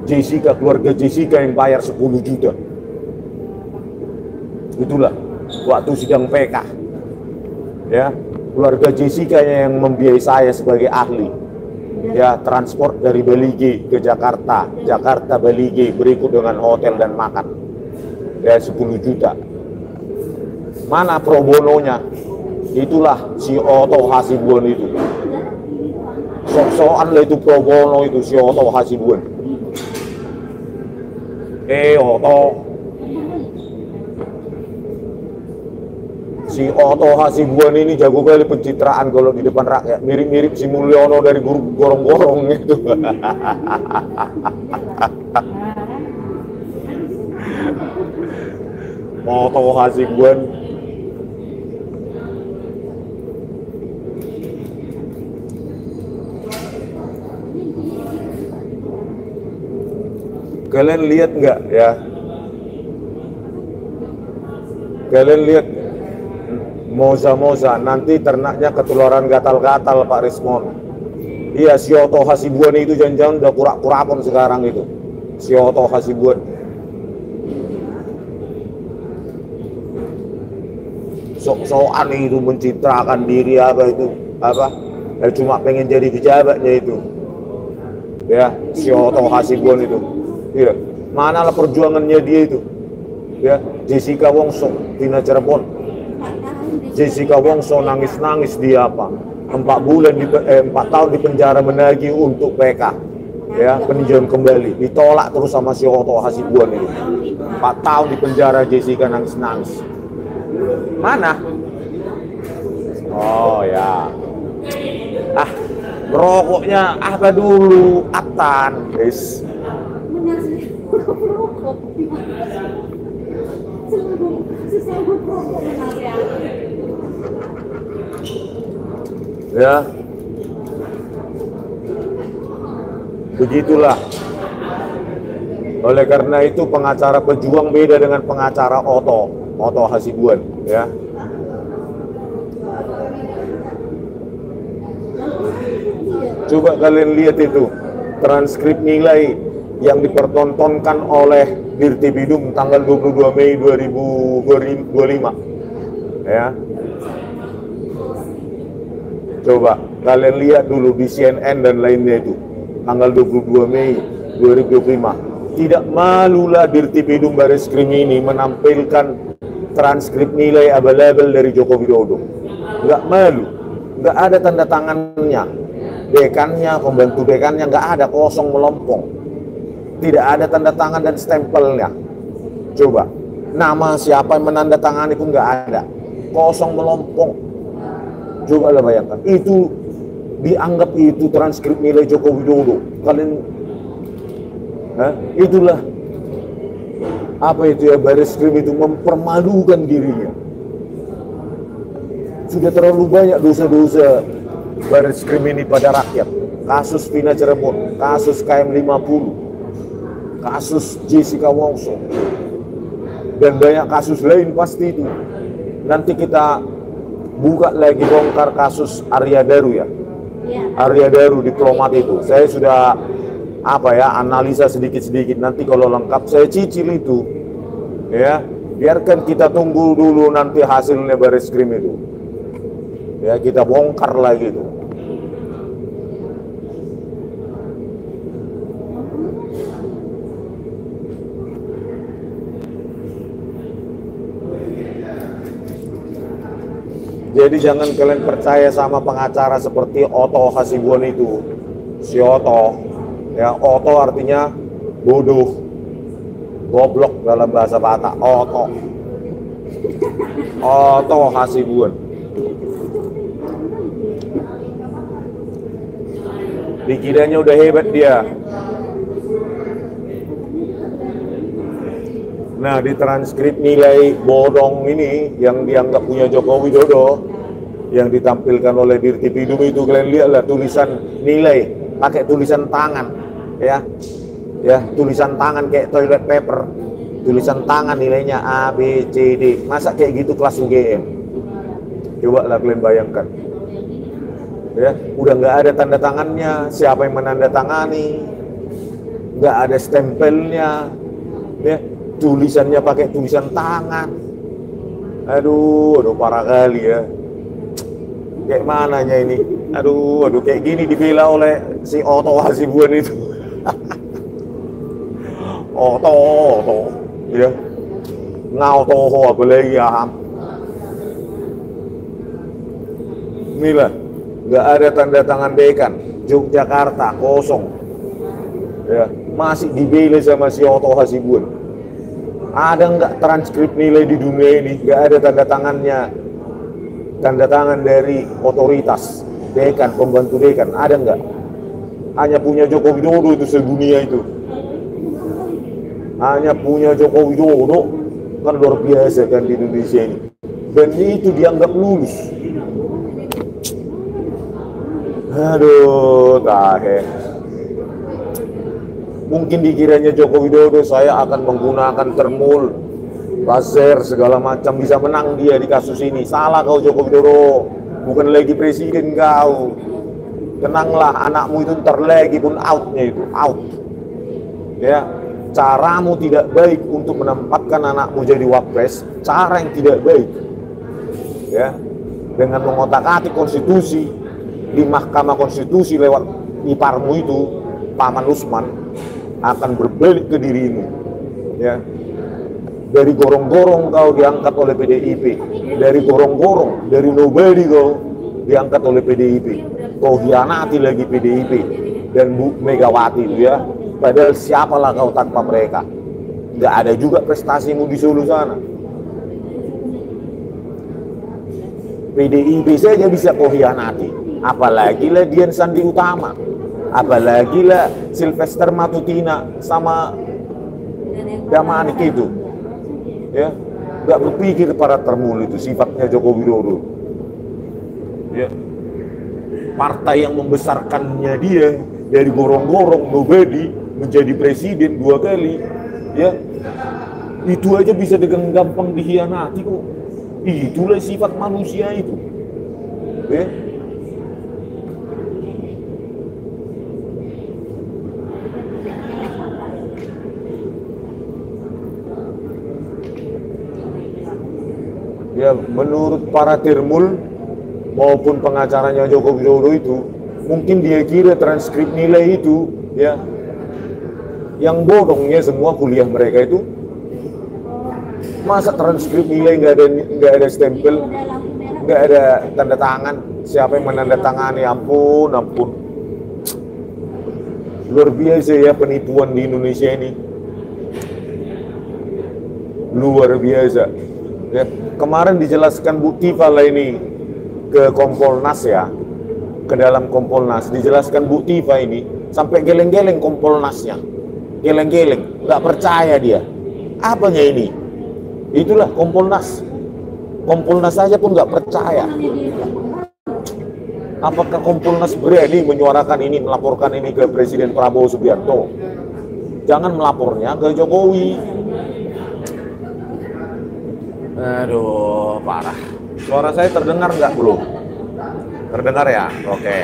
Jessica, keluarga Jessica yang bayar 10 juta. Itulah waktu sidang PK ya. keluarga Jessica yang membiayai saya sebagai ahli. Ya, transport dari Balige ke Jakarta, Jakarta Balige, berikut dengan hotel dan makan. Ya, 10 juta. Mana pro bononya? Itulah si Otto Hasibuan itu. Sok-sokan lah itu pro bono itu si Otto Hasibuan. Otto. Si Otto Hasibuan ini jago kali pencitraan kalau di depan rakyat. Mirip-mirip si Mulyono dari gorong-gorong itu. Otto Hasibuan. Kalian lihat nggak ya? Kalian lihat moza-moza, nanti ternaknya ketularan gatal-gatal Pak Rismon. Iya, si Otto Hasibuan itu jangan-jangan udah kurak-kurakon sekarang itu. Si Otto Hasibuan. Sok-sokan itu mencitrakan diri apa itu, cuma pengen jadi pejabatnya itu. Ya, si Otto Hasibuan itu. Iya, manalah perjuangannya dia itu. Ya, Jessica Wongso, Tina Cirebon. Jessica Wongso nangis-nangis dia apa? 4 tahun di penjara menagih untuk PK. Ya, peninjauan kembali. Ditolak terus sama si Otto Hasibuan itu. 4 tahun di penjara Jessica nangis-nangis. Mana? Oh ya. Rokoknya apa dulu? Atan, guys. Ya, begitulah. Oleh karena itu pengacara pejuang beda dengan pengacara Otto Hasibuan, ya. Coba kalian lihat itu transkrip nilai yang dipertontonkan oleh Dirtipidum tanggal 22 Mei 2025, ya. Coba kalian lihat dulu di CNN dan lainnya itu tanggal 22 Mei 2025. Tidak malulah Dirtipidum Bareskrim ini menampilkan transkrip nilai abal-abal dari Joko Widodo. Nggak malu, nggak ada tanda tangannya, dekannya, pembantu dekannya nggak ada, kosong melompong. Tidak ada tanda tangan dan stempelnya. Coba, nama siapa yang menandatangani pun nggak ada, kosong melompong. Coba lah bayangkan, itu dianggap itu transkrip nilai Joko Widodo. Kalian, itulah apa itu ya, Bareskrim itu mempermalukan dirinya. Sudah terlalu banyak dosa-dosa Bareskrim ini pada rakyat. Kasus Tina Cirebon, kasus KM50, kasus Jessica Wongso, dan banyak kasus lain pasti itu. Nanti kita buka lagi, bongkar kasus Arya Daru ya. Arya Daru diplomat itu. Saya sudah analisa sedikit-sedikit. Nanti kalau lengkap saya cicil itu. Ya, biarkan kita tunggu dulu nanti hasilnya Bareskrim itu. Ya, kita bongkar lagi itu. Jadi jangan kalian percaya sama pengacara seperti Otto Hasibuan itu. Si Otto, ya, Otto artinya bodoh, goblok dalam bahasa Batak. Otto Hasibuan. Pikirannya udah hebat dia. Nah, di transkrip nilai bodong ini yang dianggap punya Joko Widodo, yang ditampilkan oleh Dirtipidum itu, kalian lihatlah tulisan nilai pakai tulisan tangan, ya, tulisan tangan kayak toilet paper, tulisan tangan nilainya A, B, C, D. Masa kayak gitu kelas UGM? Coba lah kalian bayangkan, ya, udah nggak ada tanda tangannya, siapa yang menandatangani, nggak ada stempelnya, ya. Tulisannya pakai tulisan tangan. Aduh parah kali ya. Kayak mananya ini? Aduh, kayak gini dibela oleh si Otto Hasibuan itu. Otto, ya. Ngauto apa lagi ya? Inilah, nggak ada tanda tangan dekan. Yogyakarta kosong. Ya, masih dibela sama si Otto Hasibuan. Ada nggak transkrip nilai di dunia ini? Nggak ada tanda tangannya. Tanda tangan dari otoritas dekan, pembantu dekan, ada nggak? Hanya punya Joko Widodo itu sedunia itu. Hanya punya Joko Widodo, kan luar biasa kan di Indonesia ini. Dan itu dianggap lulus. Aduh, tahe. Mungkin dikiranya Joko Widodo saya akan menggunakan termul, buzzer, segala macam, bisa menang dia di kasus ini. Salah kau Joko Widodo, bukan lagi presiden kau. Tenanglah, anakmu itu ntar lagi pun outnya itu, out. Ya, caramu tidak baik untuk menempatkan anakmu jadi wapres, cara yang tidak baik. Ya, dengan mengotak-atik konstitusi di Mahkamah Konstitusi lewat iparmu itu, Paman Usman, akan berbalik ke dirimu. Ya, dari gorong-gorong kau diangkat oleh PDIP, dari gorong-gorong, dari nobody kau diangkat oleh PDIP. Kau hianati lagi PDIP dan Bu Megawati itu ya. Padahal siapalah kau tanpa mereka. Nggak ada juga prestasimu di Solo sana. PDIP saja bisa kau hianati, apalagi lah Dian Sandi Utama, apalagi lah Sylvester Matutina sama Damanik itu. Ya, nggak berpikir para termul itu, sifatnya Joko Widodo. Ya, partai yang membesarkannya dia dari gorong-gorong nobody menjadi presiden 2 kali, ya, itu aja bisa dengan gampang dihianati kok. Itulah sifat manusia itu. Ya. Ya, menurut para termul maupun pengacaranya Joko Widodo itu, mungkin dia kira transkrip nilai itu, ya, yang bodongnya semua kuliah mereka itu, masa transkrip nilai nggak ada stempel, nggak ada tanda tangan, siapa yang menandatangani? Ampun, ampun, luar biasa ya penipuan di Indonesia ini, luar biasa. Ya, kemarin dijelaskan Bu Tifa lah ini ke Kompolnas ya, ke dalam Kompolnas dijelaskan Bu Tifa ini sampai geleng-geleng Kompolnasnya, geleng-geleng, nggak percaya dia. Apanya ini? Itulah Kompolnas. Kompolnas saja pun nggak percaya. Apakah Kompolnas berani menyuarakan ini, melaporkan ini ke Presiden Prabowo Subianto? Jangan melapornya ke Jokowi. Aduh, parah. Suara saya terdengar nggak, bro? Terdengar ya? Oke.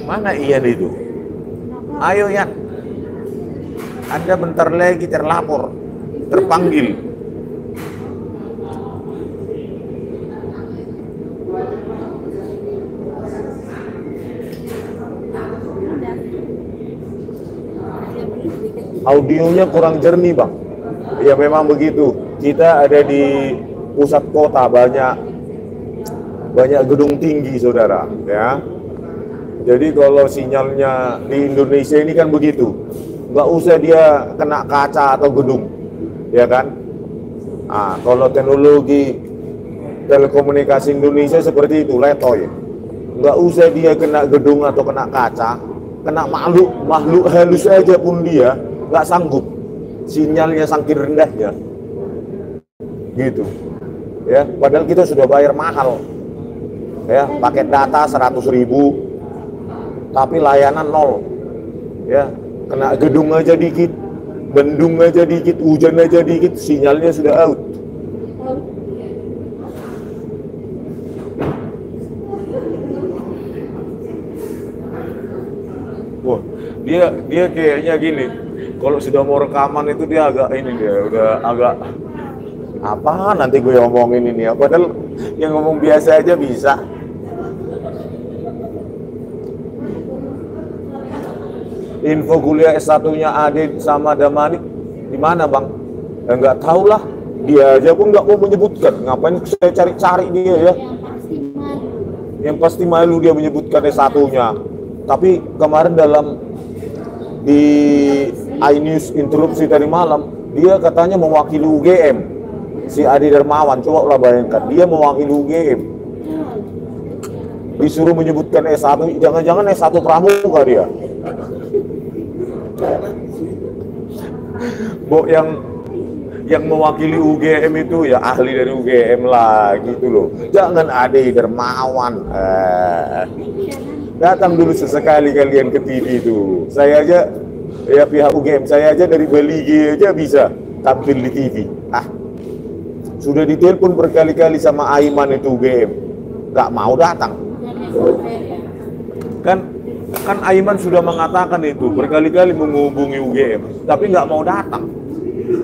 Mana Ian itu? Ayo Ian. Anda bentar lagi terlapor, terpanggil. Audionya kurang jernih, Bang. Ya memang begitu. Kita ada di pusat kota, banyak gedung tinggi, saudara. Ya. Jadi kalau sinyalnya di Indonesia ini kan begitu. Nggak usah dia kena kaca atau gedung, ya kan? Nah, kalau teknologi telekomunikasi Indonesia seperti itu, letoy. Nggak usah dia kena gedung atau kena kaca, kena makhluk halus aja pun dia nggak sanggup, sinyalnya saking rendahnya gitu ya. Padahal kita sudah bayar mahal ya, paket data 100.000 tapi layanan 0 ya. Kena gedung aja dikit, bendung aja dikit, hujan aja dikit, sinyalnya sudah out. Wah, dia kayaknya gini, Kalau sudah mau rekaman itu dia agak ini, dia udah agak apa nanti gue ngomongin ini ya, padahal yang ngomong biasa aja bisa. Info kuliah S1-nya Ade sama Damani di mana, Bang? Nggak tahu lah. Dia aja pun nggak mau menyebutkan. Ngapain saya cari-cari dia ya? Yang pasti malu dia menyebutkan S1-nya. Tapi kemarin di iNews interupsi tadi malam, dia katanya mewakili UGM. Si Adi Darmawan, coba lah bayangkan, dia mewakili UGM. Disuruh menyebutkan S1, jangan-jangan S1 pramuka dia. Yang mewakili UGM itu ya ahli dari UGM lah gitu loh. Jangan Ade Darmawan. Datang dulu sesekali kalian ke TV itu. Saya aja ya pihak UGM, saya aja dari Bali aja bisa tampil di TV. Sudah ditelepon berkali-kali sama Aiman itu UGM, nggak mau datang. Kan Aiman sudah mengatakan itu berkali-kali menghubungi UGM, tapi nggak mau datang.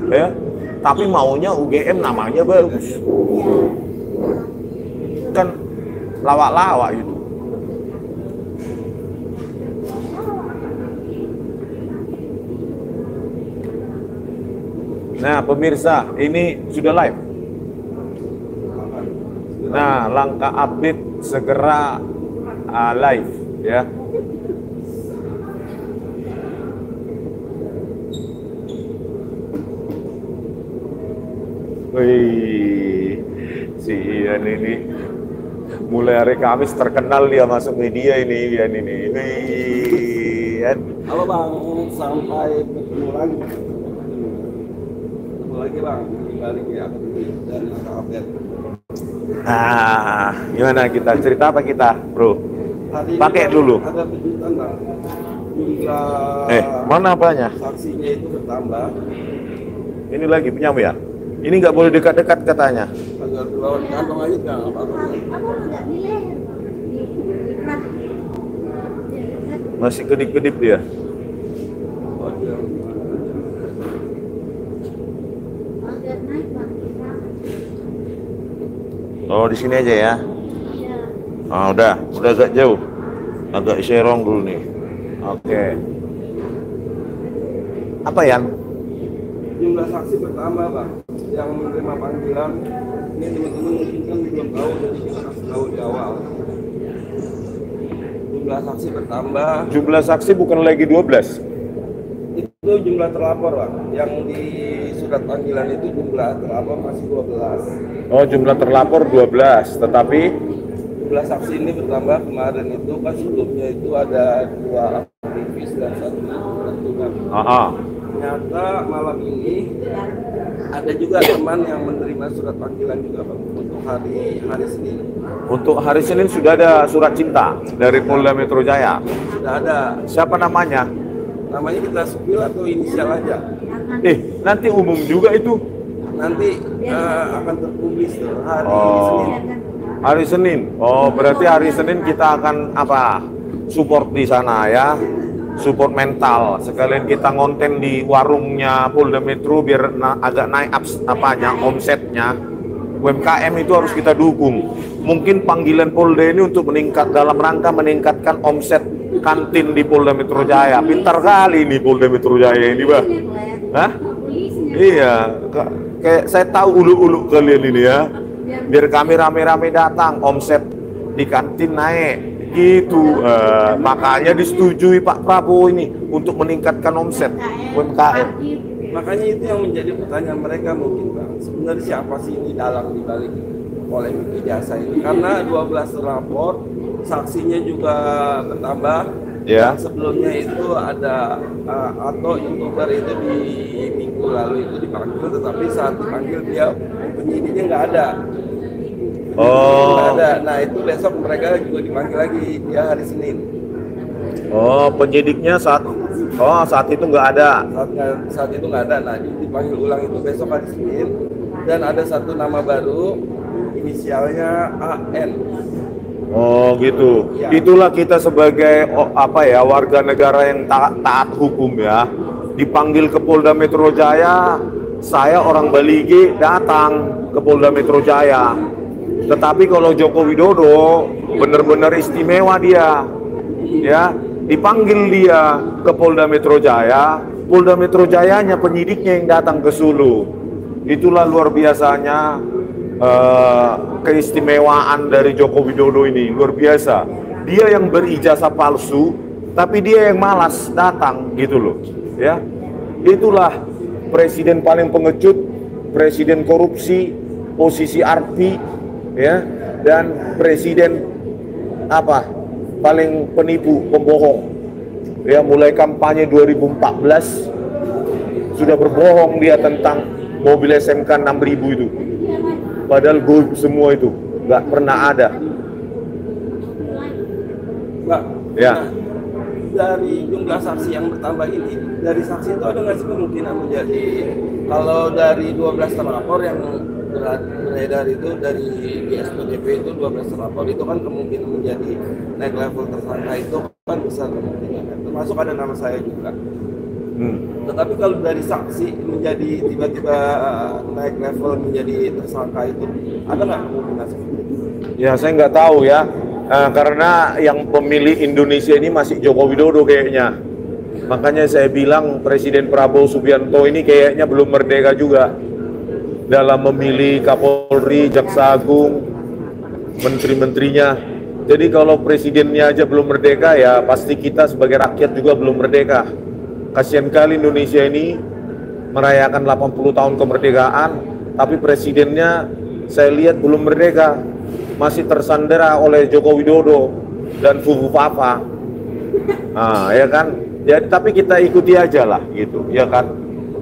Ya, tapi maunya UGM namanya bagus. Kan lawak-lawak itu. Nah, pemirsa, ini sudah live. Nah, langkah update segera live ya. Wih, si Ian ini mulai hari Kamis terkenal dia masuk media ini, Ian ini. Wih, Ian. Halo Bang, sampai ketemu lagi. Bang, balik ya dan update. Gimana kita cerita apa kita, Bro? Pakai dulu. Ada kejutan Bang. Jumlah mana apanya? saksinya itu bertambah. Ini lagi punyamu ya? Ini nggak boleh dekat-dekat katanya. Agar lawan kantong aja nggak apa-apa. Masih kedip-kedip dia. Oh, di sini aja ya. Udah agak jauh. Agak serong dulu nih. Oke. Apa Yan? Jumlah saksi bertambah Bang. Yang menerima panggilan ini teman-teman mungkin kan belum tahu, jadi kita kasih tahu di awal. Jumlah saksi bertambah. Jumlah saksi bukan lagi 12. Itu jumlah terlapor Bang. Yang di surat panggilan itu jumlah terlapor masih 12. Oh, jumlah terlapor 12, tetapi jumlah saksi ini bertambah. Kemarin itu kan sebelumnya itu ada 2 aktivis dan 1 tertugas. Ternyata malam ini ada juga teman yang menerima surat panggilan juga Bang, untuk hari Senin. Untuk hari Senin sudah ada surat cinta dari Polda Metro Jaya. Sudah ada. Siapa namanya? Namanya kita spill atau inisial aja. Nanti umum juga itu. Nanti akan terpublis hari Senin. Hari Senin. Oh, berarti hari Senin kita akan support di sana ya. Support mental. Sekalian kita ngonten di warungnya Polda Metro biar agak naik omsetnya. UMKM itu harus kita dukung. Mungkin panggilan Polda ini untuk dalam rangka meningkatkan omset kantin di Polda Metro Jaya. Pintar kali ini Polda Metro Jaya ini, Bang. Hah? Iya, kayak saya tahu ulu-ulu kalian ini ya. Biar kami rame-rame datang, omset di kantin naik. Gitu, makanya disetujui Pak Prabowo ini untuk meningkatkan omset UMKM. Makanya itu yang menjadi pertanyaan mereka mungkin Bang. Sebenarnya siapa sih ini dalang di balik polemik ijazah ini? Karena 12 terlapor, saksinya juga bertambah. Ya. Sebelumnya itu ada atau YouTuber itu di minggu lalu itu dipanggil, tetapi saat dipanggil dia penyidiknya nggak ada. Oh. Nah itu besok mereka juga dipanggil lagi dia hari Senin. Oh, penyidiknya saat itu nggak ada. Saat itu nggak ada. Nah dipanggil ulang itu besok hari Senin. Dan ada satu nama baru, inisialnya AN. Oh gitu. Ya. Itulah kita sebagai warga negara yang taat hukum ya. dipanggil ke Polda Metro Jaya, saya orang Balige datang ke Polda Metro Jaya. Tetapi kalau Joko Widodo benar-benar istimewa dia, ya, dipanggil dia ke Polda Metro Jaya, Polda Metro Jayanya penyidiknya yang datang ke Sulu. Itulah luar biasanya keistimewaan dari Joko Widodo ini, luar biasa. Dia yang berijazah palsu, tapi dia yang malas datang gitu loh, ya. Itulah presiden paling pengecut, presiden korupsi, posisi arti, ya, dan presiden apa? Paling penipu, pembohong. Ya, mulai kampanye 2014 sudah berbohong dia tentang mobil SMK 6000 itu. Padahal gold semua itu, nggak pernah ada. Pak, Ya. nah, dari jumlah saksi yang bertambah ini, dari saksi itu ada nggak sih kemungkinan menjadi, kalau dari 12 terlapor yang beredar itu dari di SPDP itu 12 terlapor itu kan kemungkinan menjadi naik level tersangka itu kan besar kemungkinannya, termasuk ada nama saya juga. Tetapi kalau dari saksi menjadi tiba-tiba naik level menjadi tersangka itu ada nggak kemungkinan seperti itu? Ya, saya nggak tahu ya. Karena yang pemilih Indonesia ini masih Joko Widodo kayaknya. Makanya saya bilang Presiden Prabowo Subianto ini kayaknya belum merdeka juga dalam memilih Kapolri, Jaksa Agung, menteri-menterinya. Jadi kalau presidennya aja belum merdeka, ya pasti kita sebagai rakyat juga belum merdeka. Kasihan kali Indonesia ini merayakan 80 tahun kemerdekaan, tapi presidennya saya lihat belum merdeka. Masih tersandera oleh Joko Widodo dan Fufu Papa. Nah, ya kan? Ya, tapi kita ikuti aja lah gitu, ya kan?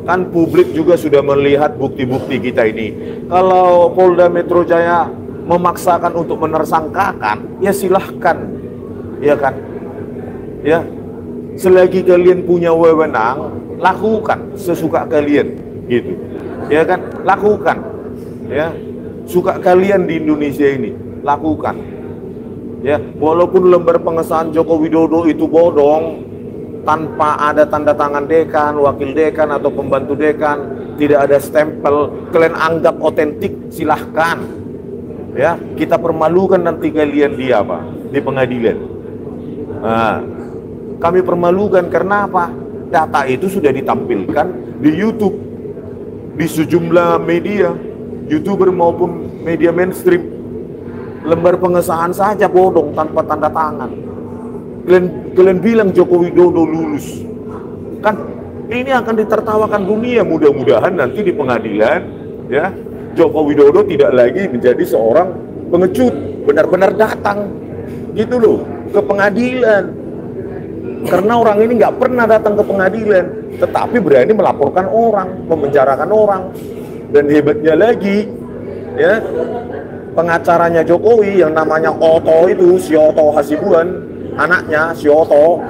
Kan publik juga sudah melihat bukti-bukti kita ini. Kalau Polda Metro Jaya memaksakan untuk menersangkakan, ya silahkan, ya kan? Ya, selagi kalian punya wewenang, lakukan sesuka kalian, gitu, ya kan? Lakukan, ya, suka kalian di Indonesia ini, lakukan, ya. Walaupun lembar pengesahan Joko Widodo itu bodong, tanpa ada tanda tangan dekan, wakil dekan atau pembantu dekan, tidak ada stempel, kalian anggap otentik, silahkan, ya. Kita permalukan nanti kalian di apa? Di pengadilan. Nah, kami permalukan karena apa? Data itu sudah ditampilkan di YouTube, di sejumlah media, YouTuber maupun media mainstream. Lembar pengesahan saja bodong tanpa tanda tangan. Kalian bilang Joko Widodo lulus. Kan ini akan ditertawakan dunia, mudah-mudahan nanti di pengadilan, ya, Joko Widodo tidak lagi menjadi seorang pengecut, benar-benar datang gitu loh ke pengadilan. Karena orang ini nggak pernah datang ke pengadilan, tetapi berani melaporkan orang, memenjarakan orang. Dan hebatnya lagi, ya, pengacaranya Jokowi yang namanya Oto itu, si Oto Hasibuan, anaknya si Oto,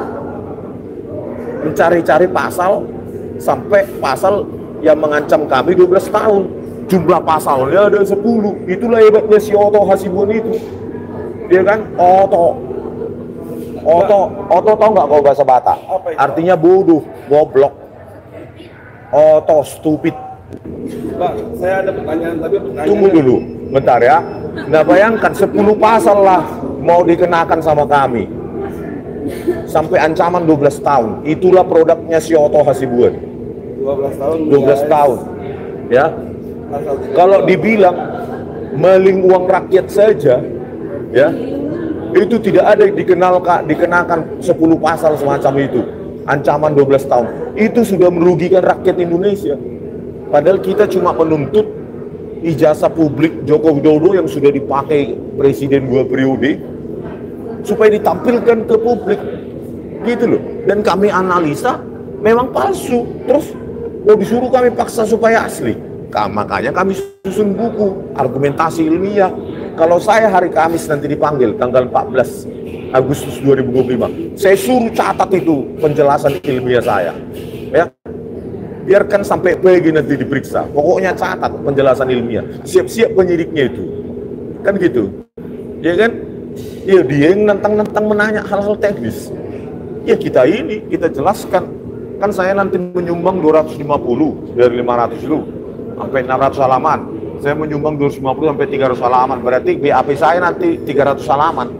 mencari-cari pasal sampai pasal yang mengancam kami 12 tahun. Jumlah pasalnya ada 10. Itulah hebatnya si Oto Hasibuan itu. Dia kan Oto tau nggak kalau bahasa Batak? Artinya bodoh, goblok. Oto, stupid. Pak, saya ada pertanyaan, tapi pertanyaan... Tunggu dulu, bentar ya. Nah, bayangkan 10 pasal lah mau dikenakan sama kami. Sampai ancaman 12 tahun. Itulah produknya si Oto Hasibuan. 12 tahun. 12 tahun. Ya. Kalau dibilang maling uang rakyat saja, ya, itu tidak ada dikenakan 10 pasal semacam itu. Ancaman 12 tahun. Itu sudah merugikan rakyat Indonesia. Padahal kita cuma menuntut ijazah publik Joko Widodo yang sudah dipakai presiden 2 periode supaya ditampilkan ke publik, gitu loh. Dan kami analisa memang palsu, terus mau disuruh kami paksa supaya asli. Makanya kami susun buku argumentasi ilmiah. Kalau saya hari Kamis nanti dipanggil tanggal 14 Agustus 2025, saya suruh catat itu penjelasan ilmiah saya, ya. Biarkan sampai pagi nanti diperiksa. Pokoknya catat penjelasan ilmiah. Siap-siap penyidiknya itu. Kan gitu. Ya kan? Ya dia yang nentang-nentang menanya hal-hal teknis. Ya kita ini, kita jelaskan. Kan saya nanti menyumbang 250 dari 500 dulu sampai 600 halaman. Saya menyumbang 250 sampai 300 halaman. Berarti BAP saya nanti 300 halaman.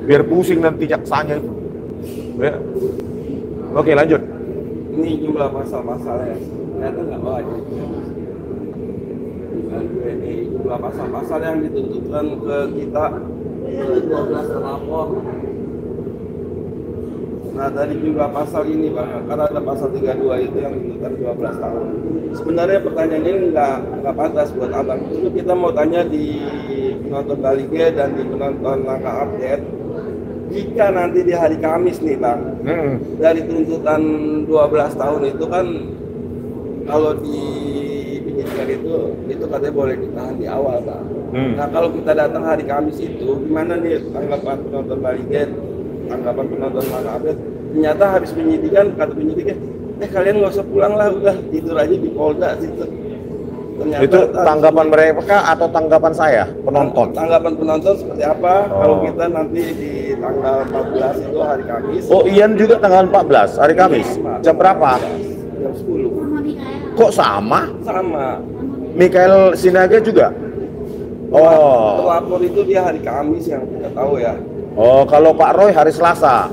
Biar pusing nanti jaksanya itu. Ya. Oke, lanjut. Ini jumlah pasal-pasalnya. Ternyata nggak banyak. Ini jumlah pasal-pasal yang dituntutkan ke kita 12 terlapor. Nah, dari jumlah pasal ini Bang, karena ada pasal 32 itu yang dituntutkan 12 tahun. Sebenarnya pertanyaan ini nggak pantas buat Abang. Itu kita mau tanya di penonton Balige dan di penonton Langkah Update. Jika nanti di hari Kamis nih Bang, dari tuntutan 12 tahun itu kan kalau di penyidikan itu katanya boleh ditahan di awal Bang. Nah, kalau kita datang hari Kamis itu, gimana nih tanggapan penonton Balige, tanggapan penonton Langkah Update? Ternyata habis penyidikan, kata penyidiknya, kalian nggak usah pulang lah, udah tidur aja di Polda situ. Ternyata, itu tanggapan mereka atau tanggapan saya, penonton? Tanggapan penonton seperti apa kalau kita nanti di tanggal 14 itu hari Kamis? Oh, Ian juga tanggal 14 hari Kamis. Jam berapa? Jam 10. Sama Mikael. Kok sama? Sama. Mikael Sinaga juga? Oh. Pelapor itu dia hari Kamis yang kita tahu ya. Oh, kalau Pak Roy hari Selasa.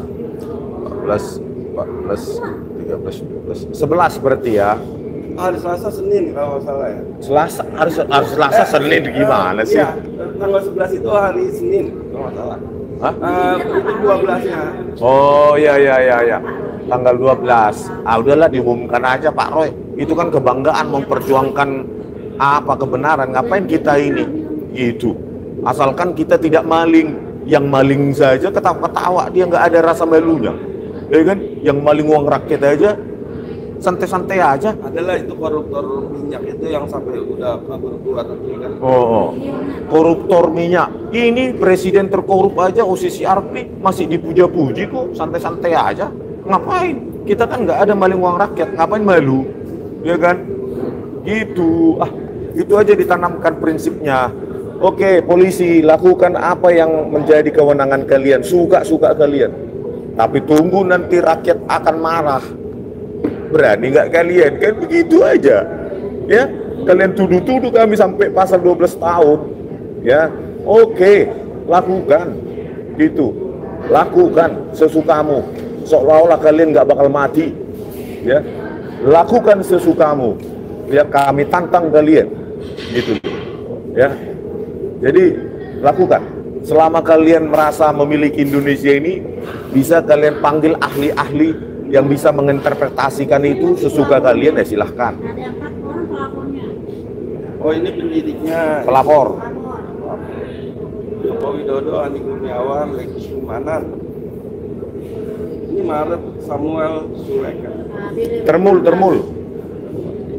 14, 13, 14, 11 berarti ya. Hari Selasa Senin kalau nggak salah ya. Selasa harus Selasa Senin gimana sih? Iya, tanggal 11 itu hari Senin kalau nggak salah. Hah? Itu 12-nya. Oh ya. Tanggal 12. Ah udahlah diumumkan aja Pak Roy. Itu kan kebanggaan memperjuangkan apa kebenaran. Ngapain kita ini? Gitu. Asalkan kita tidak maling. Yang maling saja ketawa-ketawa, dia nggak ada rasa malunya. Ya kan? Yang maling uang rakyat aja santai-santai aja. Adalah itu koruptor minyak itu yang sampai udah kabur keluar negeri kan. Oh. Koruptor minyak. Ini presiden terkorup aja OCC Arpi masih dipuja-puji kok, santai-santai aja. Ngapain? Kita kan nggak ada maling uang rakyat, ngapain malu? Ya kan? Gitu. Itu aja ditanamkan prinsipnya. Oke, polisi, lakukan apa yang menjadi kewenangan kalian, suka-suka kalian. Tapi tunggu nanti rakyat akan marah. Berani nggak kalian? Kan begitu aja. Ya, kalian tuduh-tuduh kami sampai pasal 12 tahun. Ya, oke, lakukan. Gitu. Lakukan sesukamu. Seolah-olah kalian nggak bakal mati. Ya, lakukan sesukamu. Ya, kami tantang kalian. Gitu. Ya. Jadi lakukan. Selama kalian merasa memiliki Indonesia ini, bisa kalian panggil ahli-ahli yang bisa menginterpretasikan itu sesuka kalian, ya silahkan. Ada 4 orang pelapornya. Oh ini penyidiknya. Pelapor. Joko Widodo, Andi Kurniawan, Leki Sumanan. Ini Maret Samuel Suleka. Termul.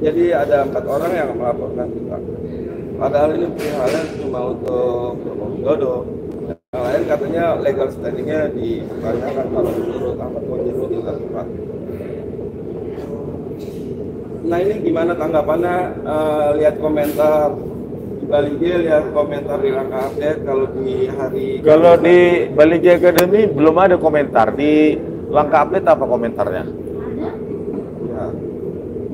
Jadi ada 4 orang yang melaporkan kita. Padahal ini halnya cuma untuk Joko Widodo. Yang lain katanya legal standingnya ditanyakan kalau menurut Ahmad Konjero dilakukan. Nah ini gimana tanggapannya? Lihat komentar di Balige, lihat komentar di Langkah Update. Kalau di Balige Academy belum ada komentar. Di Langkah Update apa komentarnya? ya,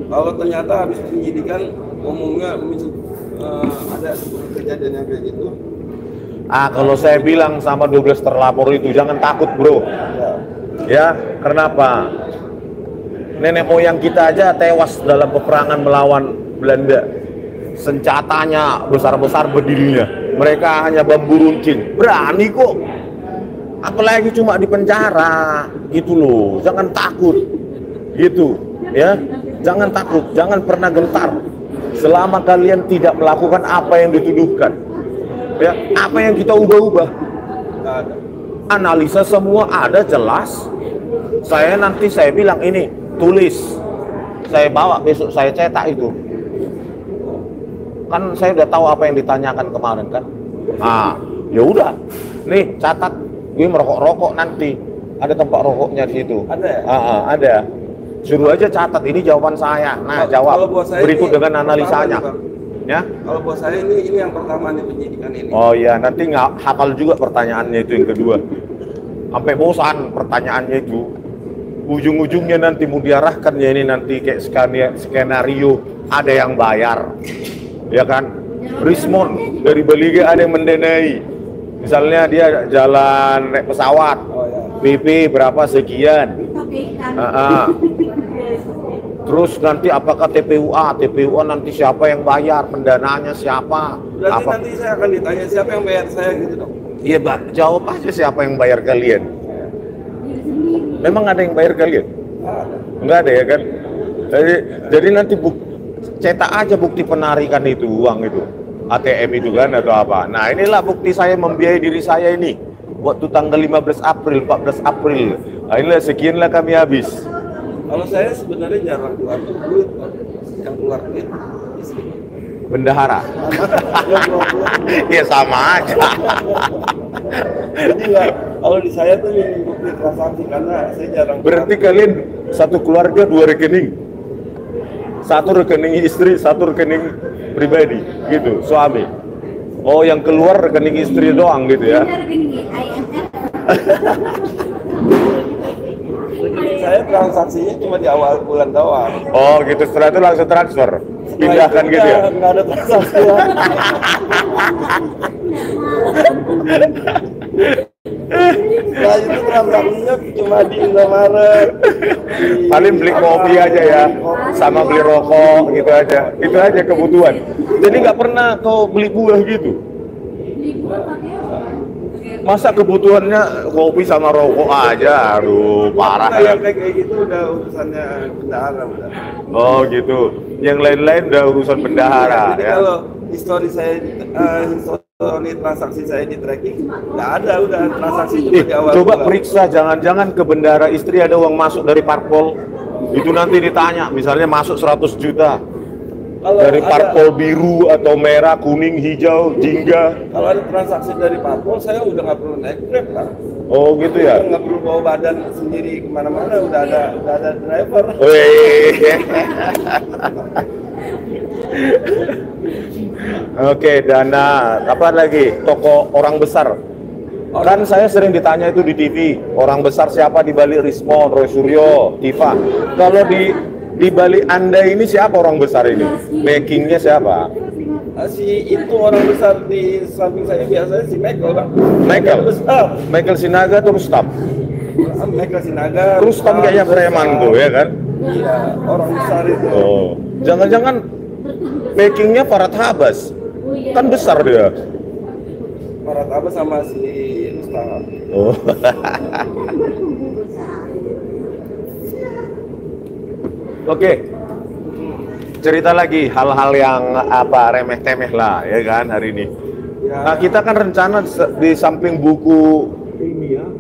kalau ternyata habis penyidikan umumnya ada kejadian yang kayak gitu. Kalau saya bilang sama 12 terlapor itu jangan takut bro. Ya, kenapa? Nenek moyang kita aja tewas dalam peperangan melawan Belanda. Senjatanya besar-besar berdirinya. Mereka hanya bambu runcing. Berani kok. Apalagi cuma di penjara. Gitu loh. Jangan takut. Gitu. Ya. Jangan takut. Jangan pernah gentar. Selama kalian tidak melakukan apa yang dituduhkan. Ya, apa yang kita ubah-ubah? Analisa semua ada jelas. Saya bilang ini tulis. Saya bawa besok saya cetak itu. Kan saya udah tahu apa yang ditanyakan kemarin kan. Ya udah. Nih catat. Gue merokok-rokok nanti. Ada tempat rokoknya di situ. Ada ya? Ada. Suruh aja catat ini jawaban saya. Nah, jawab berikut dengan analisanya. Ya. Kalau buat saya ini yang pertama nih penyidikan ini. Oh iya, nanti nggak hafal juga pertanyaannya itu yang kedua. Sampai bosan pertanyaannya itu. ujung-ujungnya nanti mau diarahkan ya ini nanti kayak skenario ada yang bayar, ya kan? Rismon dari Beliga ada yang mendanai, misalnya dia jalan naik pesawat, PP berapa sekian, terus nanti apakah TPUA nanti siapa yang bayar, pendanaannya siapa? Berarti nanti saya akan ditanya siapa yang bayar saya gitu dong? Iya, jawab aja siapa yang bayar kalian. Memang ada yang bayar kalian? Enggak ada ya kan? Jadi nanti cetak aja bukti penarikan itu uang itu, ATM itu kan atau apa. Nah inilah bukti saya membiayai diri saya ini. Waktu tanggal 15 April, 14 April. Nah, inilah sekianlah kami habis. Kalau saya sebenarnya jarang keluar duit, yang keluar duit istri. Bendahara. Ya sama aja. Jadi ya, kalau di saya tuh ini bukti transaksi karena saya jarang. Berarti kalian satu keluarga 2 rekening. Satu rekening istri, satu rekening pribadi, gitu, suami. Oh, yang keluar rekening istri doang gitu ya? Saya transaksinya cuma di awal bulan doang. Oh gitu, setelah itu langsung transfer, pindahkan gitu ya? Nggak ada transaksi lagi. Nah itu transaksinya cuma di Indomaret. Paling beli kopi aja ya, sama beli rokok gitu aja. Itu aja kebutuhan. Jadi nggak pernah kau beli buah gitu? Masa kebutuhannya kopi sama rokok aja? Aduh, parah ya. Kayak gitu udah urusannya bendahara udah. Oh gitu. Yang lain-lain udah urusan bendahara Jadi ya. kalau histori saya, histori transaksi saya di tracking, nggak ada, udah transaksi cuma di awal. Coba bulan. periksa, jangan-jangan ke bendahara istri ada uang masuk dari parpol. Itu nanti ditanya, misalnya masuk 100 juta. Kalau Dari ada- parpol biru atau merah, kuning, hijau, jingga. Kalau ada transaksi dari parpol, saya udah nggak perlu naik Grab lah. Oh gitu ya. Nggak perlu bawa badan sendiri kemana-mana, udah ada driver. Wih. Oke, Dana. Apa lagi? Toko orang besar. Kan saya sering ditanya itu di TV. Orang besar siapa di balik Rismon, Roy Suryo, Tifa. Kalau di balik Anda ini siapa orang besar ini? Backingnya siapa? Si itu orang besar di samping saya biasanya si Michael bang. Michael? Besar. Michael Sinaga atau Rustam? Michael Sinaga. Rustam kayaknya preman tuh ya kan? Iya, orang besar itu. Oh, jangan-jangan backingnya Farhad Habas? Kan besar dia. Marat apa sama si Rustam. Oh. Oke. Cerita lagi hal-hal yang apa remeh-temeh lah ya kan hari ini. Ya. Nah, kita kan rencana di samping buku ilmiah,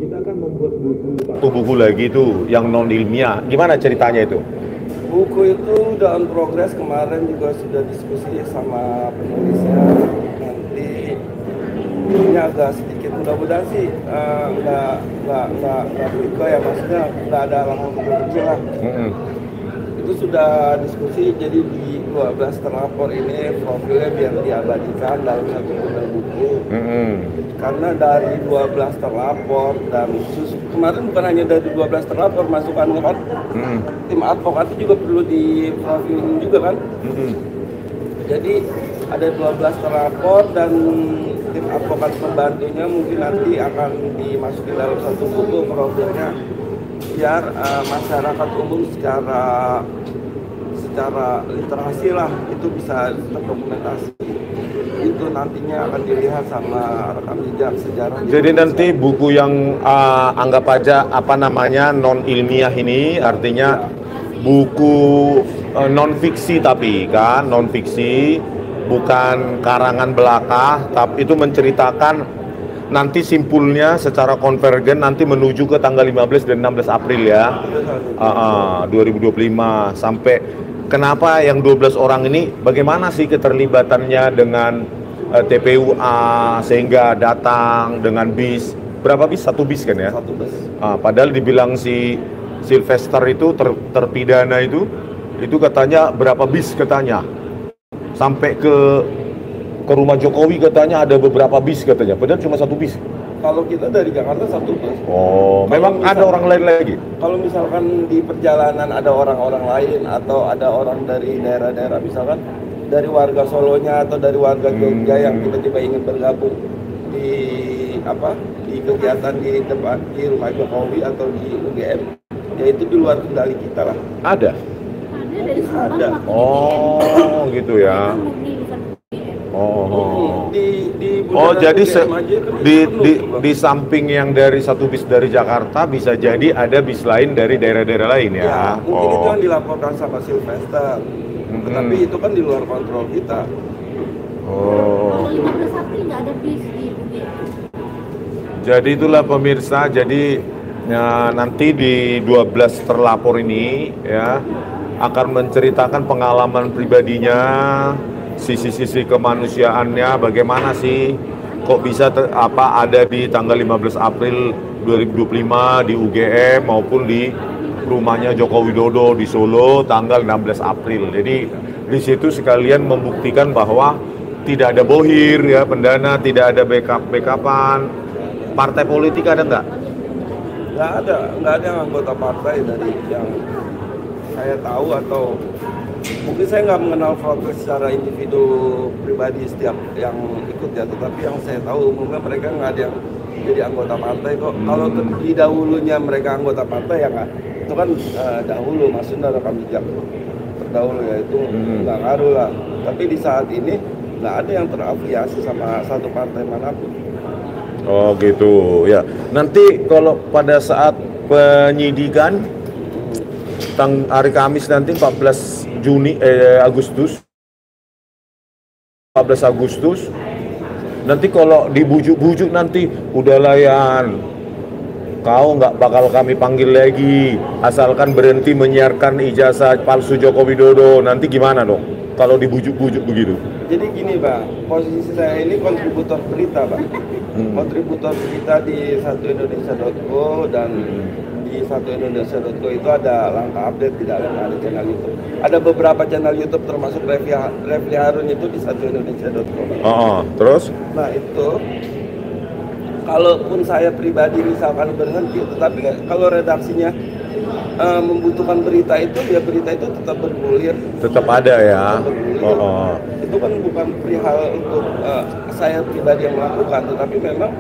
kita akan membuat buku lagi tuh yang non ilmiah. Gimana ceritanya itu? Buku itu udah on progress, kemarin juga sudah diskusi sama penulisnya. Nanti ini agak sedikit, mudah-mudahan sih nggak beriko ya, maksudnya nggak ada langsung kecil lah. Itu sudah diskusi, jadi di 12 terlapor ini profilnya biar diabadikan dalam satu bundel buku. Karena dari 12 terlapor dan kemarin bukan hanya dari 12 terlapor, masukannya kan tim advokat itu juga perlu di profilin juga kan. Jadi ada 12 terlapor dan tim advokat pembantunya mungkin nanti akan dimasukin dalam satu buku profilnya, biar masyarakat umum secara literasi lah itu bisa terdokumentasi. Itu nantinya akan dilihat sama rekam jejak sejarah. Jadi nanti buku yang anggap aja apa namanya non ilmiah ini artinya buku non fiksi, tapi kan non fiksi, bukan karangan belaka, tapi itu menceritakan nanti simpulnya secara konvergen nanti menuju ke tanggal 15 dan 16 April ya. 2025 sampai kenapa yang 12 orang ini bagaimana sih keterlibatannya dengan TPUA sehingga datang dengan bis. Berapa bis? Satu bis kan ya? Satu bis. Padahal dibilang si Sylvester itu terpidana itu katanya berapa bis katanya. Sampai ke rumah Jokowi katanya ada beberapa bis katanya. Padahal cuma satu bis. Kalau kita dari Jakarta satu bus. Oh, memang ada orang lain lagi? Kalau misalkan di perjalanan ada orang-orang lain atau ada orang dari daerah-daerah, misalkan dari warga Solonya atau dari warga Jogja yang tiba-tiba ingin bergabung di kegiatan di tempat di rumah Jokowi atau di UGM, ya itu di luar kendali kita lah. Ada? Dari Subang Ada. waktu Oh, gitu ya. Oh, jadi di samping yang dari satu bis dari Jakarta bisa jadi ada bis lain dari daerah-daerah lain ya? Ya, mungkin itu yang dilaporkan sama Sylvester, tetapi itu kan di luar kontrol kita. Oh. Kalau 15 April nggak ada bis di UGM. Jadi itulah pemirsa, jadi ya, nanti di 12 terlapor ini ya akan menceritakan pengalaman pribadinya, sisi-sisi kemanusiaannya, bagaimana sih kok bisa ada di tanggal 15 April 2025 di UGM maupun di rumahnya Joko Widodo di Solo tanggal 16 April. Jadi di situ sekalian membuktikan bahwa tidak ada bohir ya, pendana, tidak ada backupan. Partai politik ada nggak? Nggak ada yang anggota partai dari yang saya tahu, atau mungkin saya nggak mengenal Frotres secara individu pribadi setiap yang ikut ya, tetapi yang saya tahu umumnya mereka nggak ada yang jadi anggota partai kok. Kalau di dahulunya mereka anggota partai ya nggak, itu kan dahulu maksudnya rekam jejak terdahulu ya, itu nggak ngaruh lah. Tapi di saat ini nggak ada yang terafiliasi sama satu partai manapun. Oh gitu ya. Nanti kalau pada saat penyidikan hari Kamis nanti 14 Agustus nanti kalau dibujuk-bujuk nanti udahlah Yan, kau nggak bakal kami panggil lagi asalkan berhenti menyiarkan ijazah palsu Joko Widodo, nanti gimana dong kalau dibujuk-bujuk begitu? Jadi gini Pak, posisi saya ini kontributor berita Pak, kontributor berita di satuindonesia.co, dan di satuindonesia.co itu ada langkah update, di dalamnya ada channel YouTube. Ada beberapa channel YouTube termasuk Refli Harun itu di satuindonesia.co. Terus? Nah itu, kalaupun saya pribadi misalkan berhenti, tetapi kalau redaksinya membutuhkan berita itu, ya berita itu tetap bergulir. Tetap ada ya. Itu kan bukan perihal untuk saya pribadi yang melakukan, tetapi memang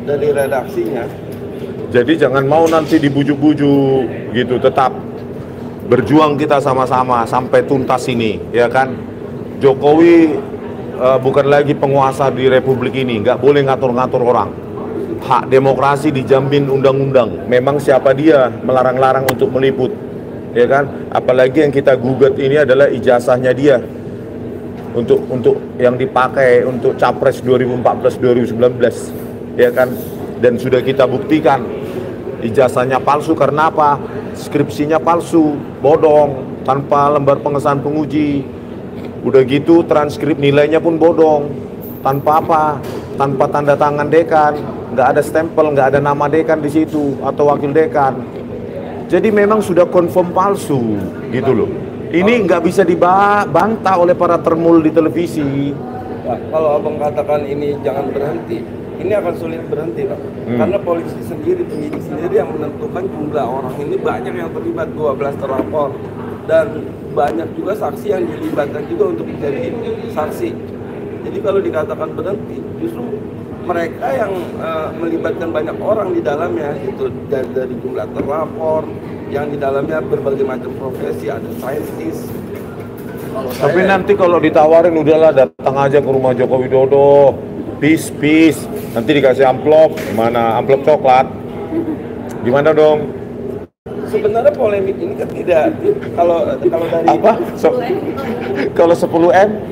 dari redaksinya. Jadi jangan mau nanti dibujuk-bujuk gitu, tetap berjuang kita sama-sama sampai tuntas ini, ya kan? Jokowi bukan lagi penguasa di Republik ini, nggak boleh ngatur-ngatur orang. Hak demokrasi dijamin undang-undang. Memang siapa dia melarang-larang untuk meliput, ya kan? Apalagi yang kita gugat ini adalah ijazahnya dia untuk yang dipakai untuk capres 2014-2019, ya kan? Dan sudah kita buktikan ijazahnya palsu. Karena apa? Skripsinya palsu, bodong, tanpa lembar pengesahan penguji. Udah gitu transkrip nilainya pun bodong, tanpa apa? Tanpa tanda tangan dekan, nggak ada stempel, nggak ada nama dekan di situ atau wakil dekan. Jadi memang sudah confirm palsu, gitu loh. Ini nggak bisa dibantah oleh para termul di televisi. Ya, kalau abang katakan ini jangan berhenti, ini akan sulit berhenti Pak. Karena polisi sendiri, penyidik sendiri yang menentukan jumlah orang ini, banyak yang terlibat, 12 terlapor, dan banyak juga saksi yang dilibatkan juga untuk menjadi saksi. Jadi kalau dikatakan berhenti, justru mereka yang melibatkan banyak orang di dalamnya, itu dari jumlah terlapor, yang di dalamnya berbagai macam profesi, ada saintis. Tapi nanti kalau ditawarin udahlah datang aja ke rumah Joko Widodo, peace, nanti dikasih amplop, mana amplop coklat, gimana dong? Sebenarnya polemik ini kan tidak, kalau dari apa? Kalau 10M?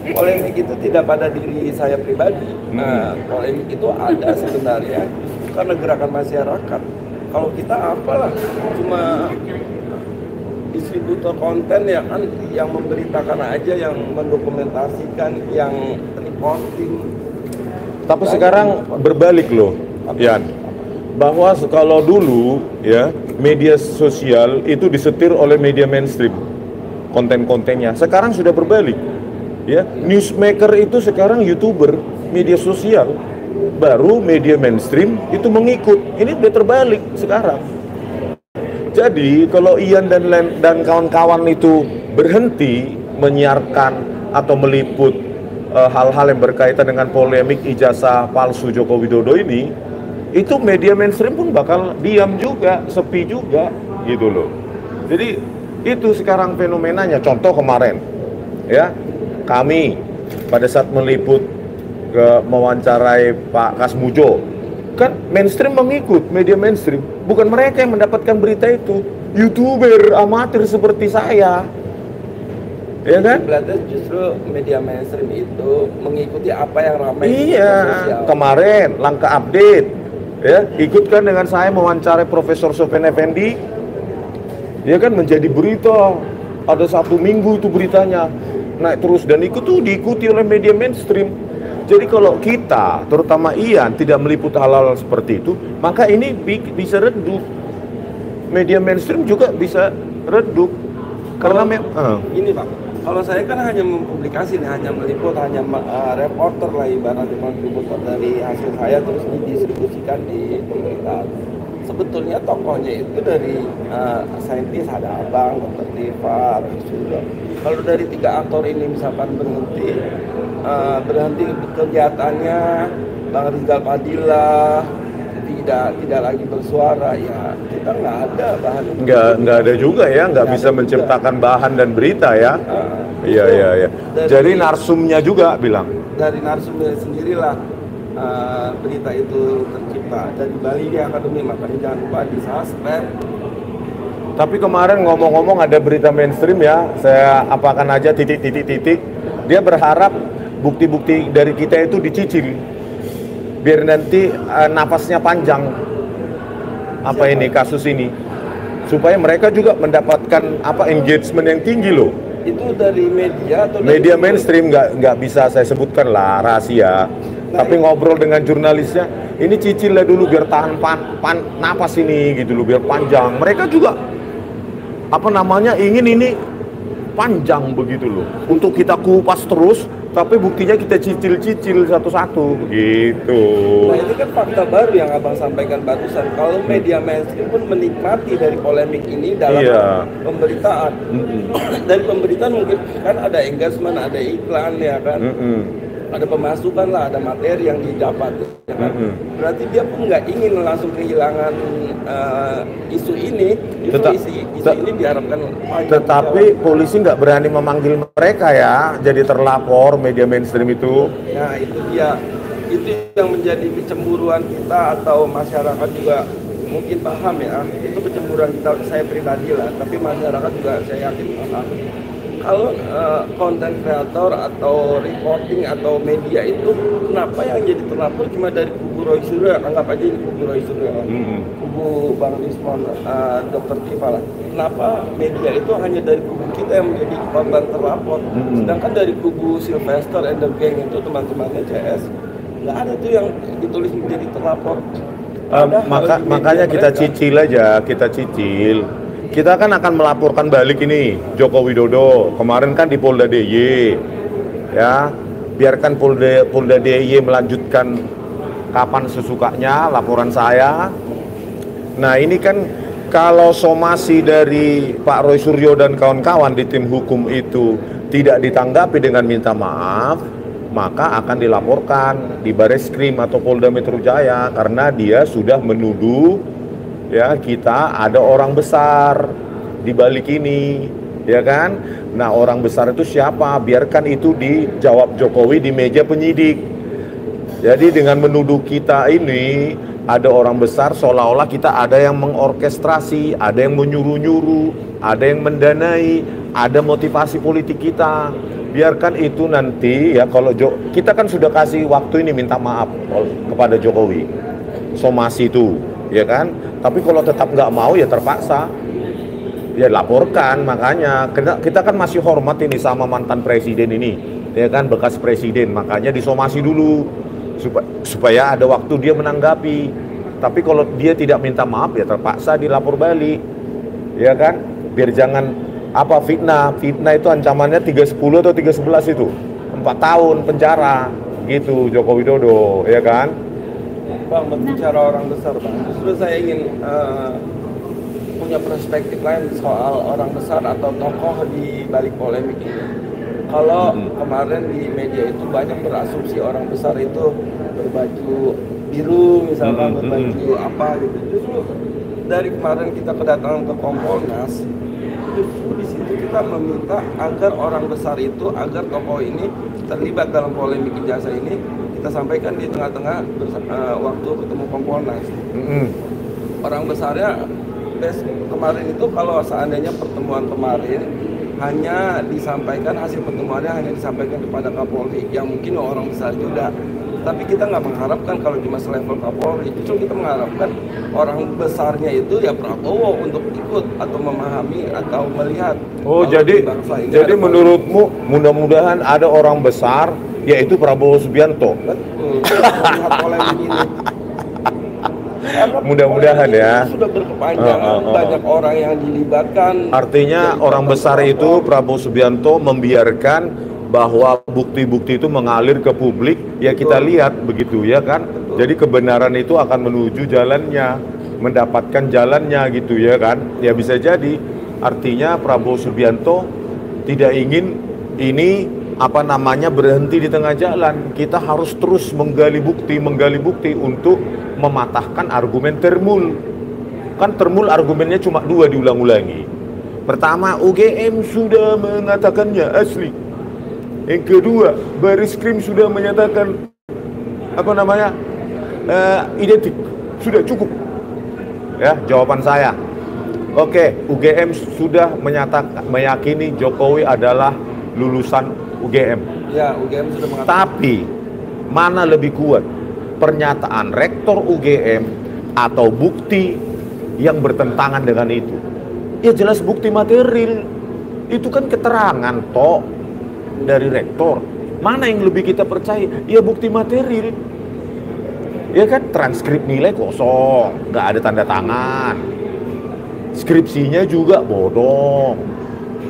Polemik itu tidak pada diri saya pribadi. Nah, polemik itu ada sebenarnya karena gerakan masyarakat. Kalau kita apalah, cuma distributor konten ya kan, yang memberitakan aja, yang mendokumentasikan, yang reporting. Tapi sekarang berbalik loh, Yan. Bahwa kalau dulu ya media sosial itu disetir oleh media mainstream konten-kontennya. Sekarang sudah berbalik. Ya, newsmaker itu sekarang YouTuber, media sosial. baru media mainstream itu mengikut. Ini udah terbalik sekarang. Jadi kalau Ian dan kawan-kawan itu berhenti menyiarkan atau meliput hal-hal yang berkaitan dengan polemik ijazah palsu Joko Widodo ini, itu media mainstream pun bakal diam juga, sepi juga, gitu loh. Jadi itu sekarang fenomenanya. Contoh kemarin, ya, kami pada saat meliput mewawancarai Pak Kasmujo, kan mainstream mengikut, media mainstream. Bukan mereka yang mendapatkan berita itu, YouTuber amatir seperti saya. Ya kan? Berarti justru media mainstream itu mengikuti apa yang ramai di Iya, media sosial. kemarin Langkah Update, ya, ikutkan dengan saya mewawancarai Profesor Sofyan Effendi, ya kan, menjadi berita. Ada 1 minggu itu beritanya naik terus, dan diikuti oleh media mainstream. Jadi kalau kita, terutama Ian, tidak meliput hal-hal seperti itu, maka ini bisa redup. Media mainstream juga bisa redup. Karena ini Pak, kalau saya kan hanya mempublikasi nih, hanya meliput, hanya reporter lah, ibaratnya kontributor dari hasil saya terus didistribusikan di pemberitaan. Sebetulnya tokohnya itu dari saintis, ada Abang, Dr. Diva, juga. Kalau dari 3 aktor ini misalkan berhenti kegiatannya, Bang Rizal Padilla tidak lagi bersuara, ya kita nggak ada bahan. Nggak ada juga ya, nggak bisa menciptakan bahan dan berita ya. Iya. Jadi narsumnya juga bilang. Dari narsumnya sendirilah berita itu tercipta. Dari Bali di Akademi, makanya jangan lupa di subscribe. Tapi kemarin ngomong-ngomong ada berita mainstream ya, saya apakan aja titik. Dia berharap bukti-bukti dari kita itu dicicil, biar nanti napasnya panjang. Apa ini kasus ini, supaya mereka juga mendapatkan engagement yang tinggi loh. Itu dari media atau media mainstream, nggak bisa saya sebutkan lah, rahasia. Tapi ngobrol dengan jurnalisnya, ini cicil lah dulu biar tahan napas ini gitu loh, biar panjang. Mereka juga ingin ini panjang begitu loh, untuk kita kupas terus, tapi buktinya kita cicil satu-satu gitu. Nah ini kan fakta baru yang Abang sampaikan barusan. Kalau media mainstream pun menikmati dari polemik ini dalam pemberitaan. Dari pemberitaan mungkin kan ada engagement, ada iklan ya kan, ada pemasukan lah, ada materi yang didapat ya kan? Berarti dia pun nggak ingin langsung kehilangan isu ini. Isu ini diharapkan tetapi polisi nggak berani memanggil mereka ya, jadi terlapor media mainstream itu. Nah itu dia, itu yang menjadi kecemburuan kita, atau masyarakat juga mungkin paham ya, itu kecemburuan kita, saya pribadi lah, tapi masyarakat juga saya yakin paham. Kalau konten kreator atau reporting atau media itu, kenapa yang jadi terlapor cuma dari kubu Roy Suryo, anggap aja ini kubu Roy Suryo, kubu Bang Rismon, Dr. Tifa lah. Kenapa media itu hanya dari kubu kita yang menjadi korban terlapor, sedangkan dari kubu Sylvester and the Gang itu teman-temannya CS, nggak ada tuh yang ditulis menjadi terlapor. Makanya kita cicil aja, kita cicil. Kita kan akan melaporkan balik ini Joko Widodo. Kemarin kan di Polda DIY, ya, biarkan Polda DIY melanjutkan kapan sesukanya laporan saya. Nah ini kan kalau somasi dari Pak Roy Suryo dan kawan-kawan di tim hukum itu tidak ditanggapi dengan minta maaf, maka akan dilaporkan di Bareskrim atau Polda Metro Jaya, karena dia sudah menuduh ya kita ada orang besar di balik ini, ya kan? Nah orang besar itu siapa? Biarkan itu dijawab Jokowi di meja penyidik. Jadi dengan menuduh kita ini ada orang besar, seolah-olah kita ada yang mengorkestrasi, ada yang menyuruh-nyuruh, ada yang mendanai, ada motivasi politik kita. Biarkan itu nanti ya, kalau kita kan sudah kasih waktu ini minta maaf kepada Jokowi, somasi itu, ya kan? Tapi kalau tetap nggak mau ya terpaksa, ya laporkan. Makanya kita kan masih hormat ini sama mantan presiden ini, ya kan, bekas presiden. Makanya disomasi dulu supaya ada waktu dia menanggapi. Tapi kalau dia tidak minta maaf ya terpaksa dilapor balik, ya kan? Biar jangan fitnah itu ancamannya 310 atau 311 itu 4 tahun penjara. gitu Joko Widodo, ya kan? Bang, berbicara orang besar, Bang. Justru saya ingin punya perspektif lain soal orang besar atau tokoh di balik polemik ini. Kalau kemarin di media itu banyak berasumsi orang besar itu berbaju biru, misalkan berbaju apa gitu. Justru dari kemarin kita kedatangan ke Kompolnas, justru di situ kita meminta agar orang besar itu, agar tokoh ini terlibat dalam polemik ijazah ini, kita sampaikan di tengah-tengah waktu ketemu Kompolnas. Orang besarnya kemarin itu kalau seandainya pertemuan kemarin hanya disampaikan, hasil pertemuannya hanya disampaikan kepada Kapolri, yang mungkin orang besar juga. Tapi kita nggak mengharapkan kalau cuma selevel Kapolri, justru kita mengharapkan orang besarnya itu ya Prabowo untuk ikut atau memahami atau melihat. Oh, jadi menurutmu mudah-mudahan ada orang besar yaitu Prabowo Subianto. Betul. Melihat polemik ini. Mudah-mudahan ya. Sudah berkepanjangan, banyak orang yang dilibatkan. Artinya orang besar itu Prabowo Subianto membiarkan bahwa bukti-bukti itu mengalir ke publik, ya kita lihat begitu ya kan. Jadi kebenaran itu akan menuju jalannya, mendapatkan jalannya gitu ya kan. Ya bisa jadi artinya Prabowo Subianto tidak ingin ini berhenti di tengah jalan. Kita harus terus menggali bukti untuk mematahkan argumen Termul. Kan Termul argumennya cuma 2 diulang-ulangi. Pertama, UGM sudah mengatakannya asli. Yang kedua, Baris-Krim sudah menyatakan identik. Sudah cukup. Ya, jawaban saya. Oke, UGM sudah meyakini Jokowi adalah lulusan UGM. Ya, UGM sudah mengatakan. Tapi mana lebih kuat? Pernyataan rektor UGM atau bukti yang bertentangan dengan itu? Ya jelas bukti material. Itu kan keterangan toh dari rektor. Mana yang lebih kita percaya? Ya bukti material. Ya kan, transkrip nilai kosong, nggak ada tanda tangan. Skripsinya juga bodong.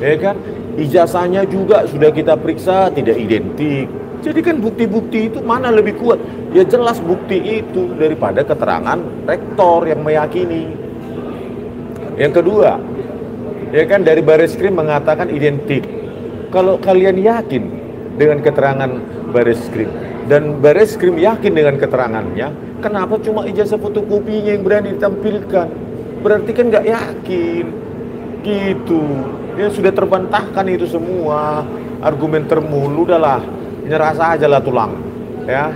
Ya kan? Ijazahnya juga sudah kita periksa tidak identik. Jadi kan bukti-bukti itu mana lebih kuat? Ya jelas bukti itu daripada keterangan rektor yang meyakini. Yang kedua, ya kan dari Baris-Krim mengatakan identik. Kalau kalian yakin dengan keterangan Baris-Krim dan Baris-Krim yakin dengan keterangannya, kenapa cuma ijazah fotokopinya yang berani ditampilkan? Berarti kan nggak yakin. Gitu. Ya sudah terbantahkan itu semua. Argumen Termul, udahlah. Nyerah saja lah tulang. Ya.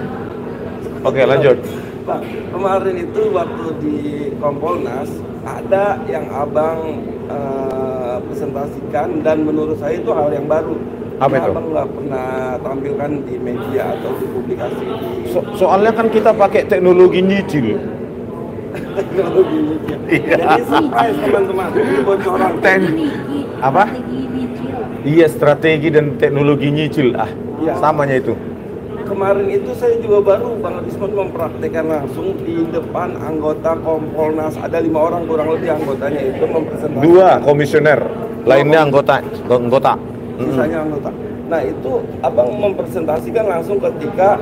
Oke, lanjut. Pak, kemarin itu waktu di Kompolnas ada yang abang presentasikan dan menurut saya itu hal yang baru. Apa itu? Abang nggak pernah tampilkan di media atau di publikasi. Soalnya kan kita pakai teknologi nyicil. Teknologi nyicil. Iya. Jadi surprise teman-teman, ini bocoran. Apa? Iya, strategi dan teknologi nyicil. Ya. Samanya itu. Kemarin itu saya juga baru Bang Rismon mempraktekkan langsung di depan anggota Kompolnas. Ada 5 orang kurang lebih anggotanya itu mempresentasikan. 2 komisioner, lainnya anggota. Sisanya anggota. Nah itu abang mempresentasikan langsung ketika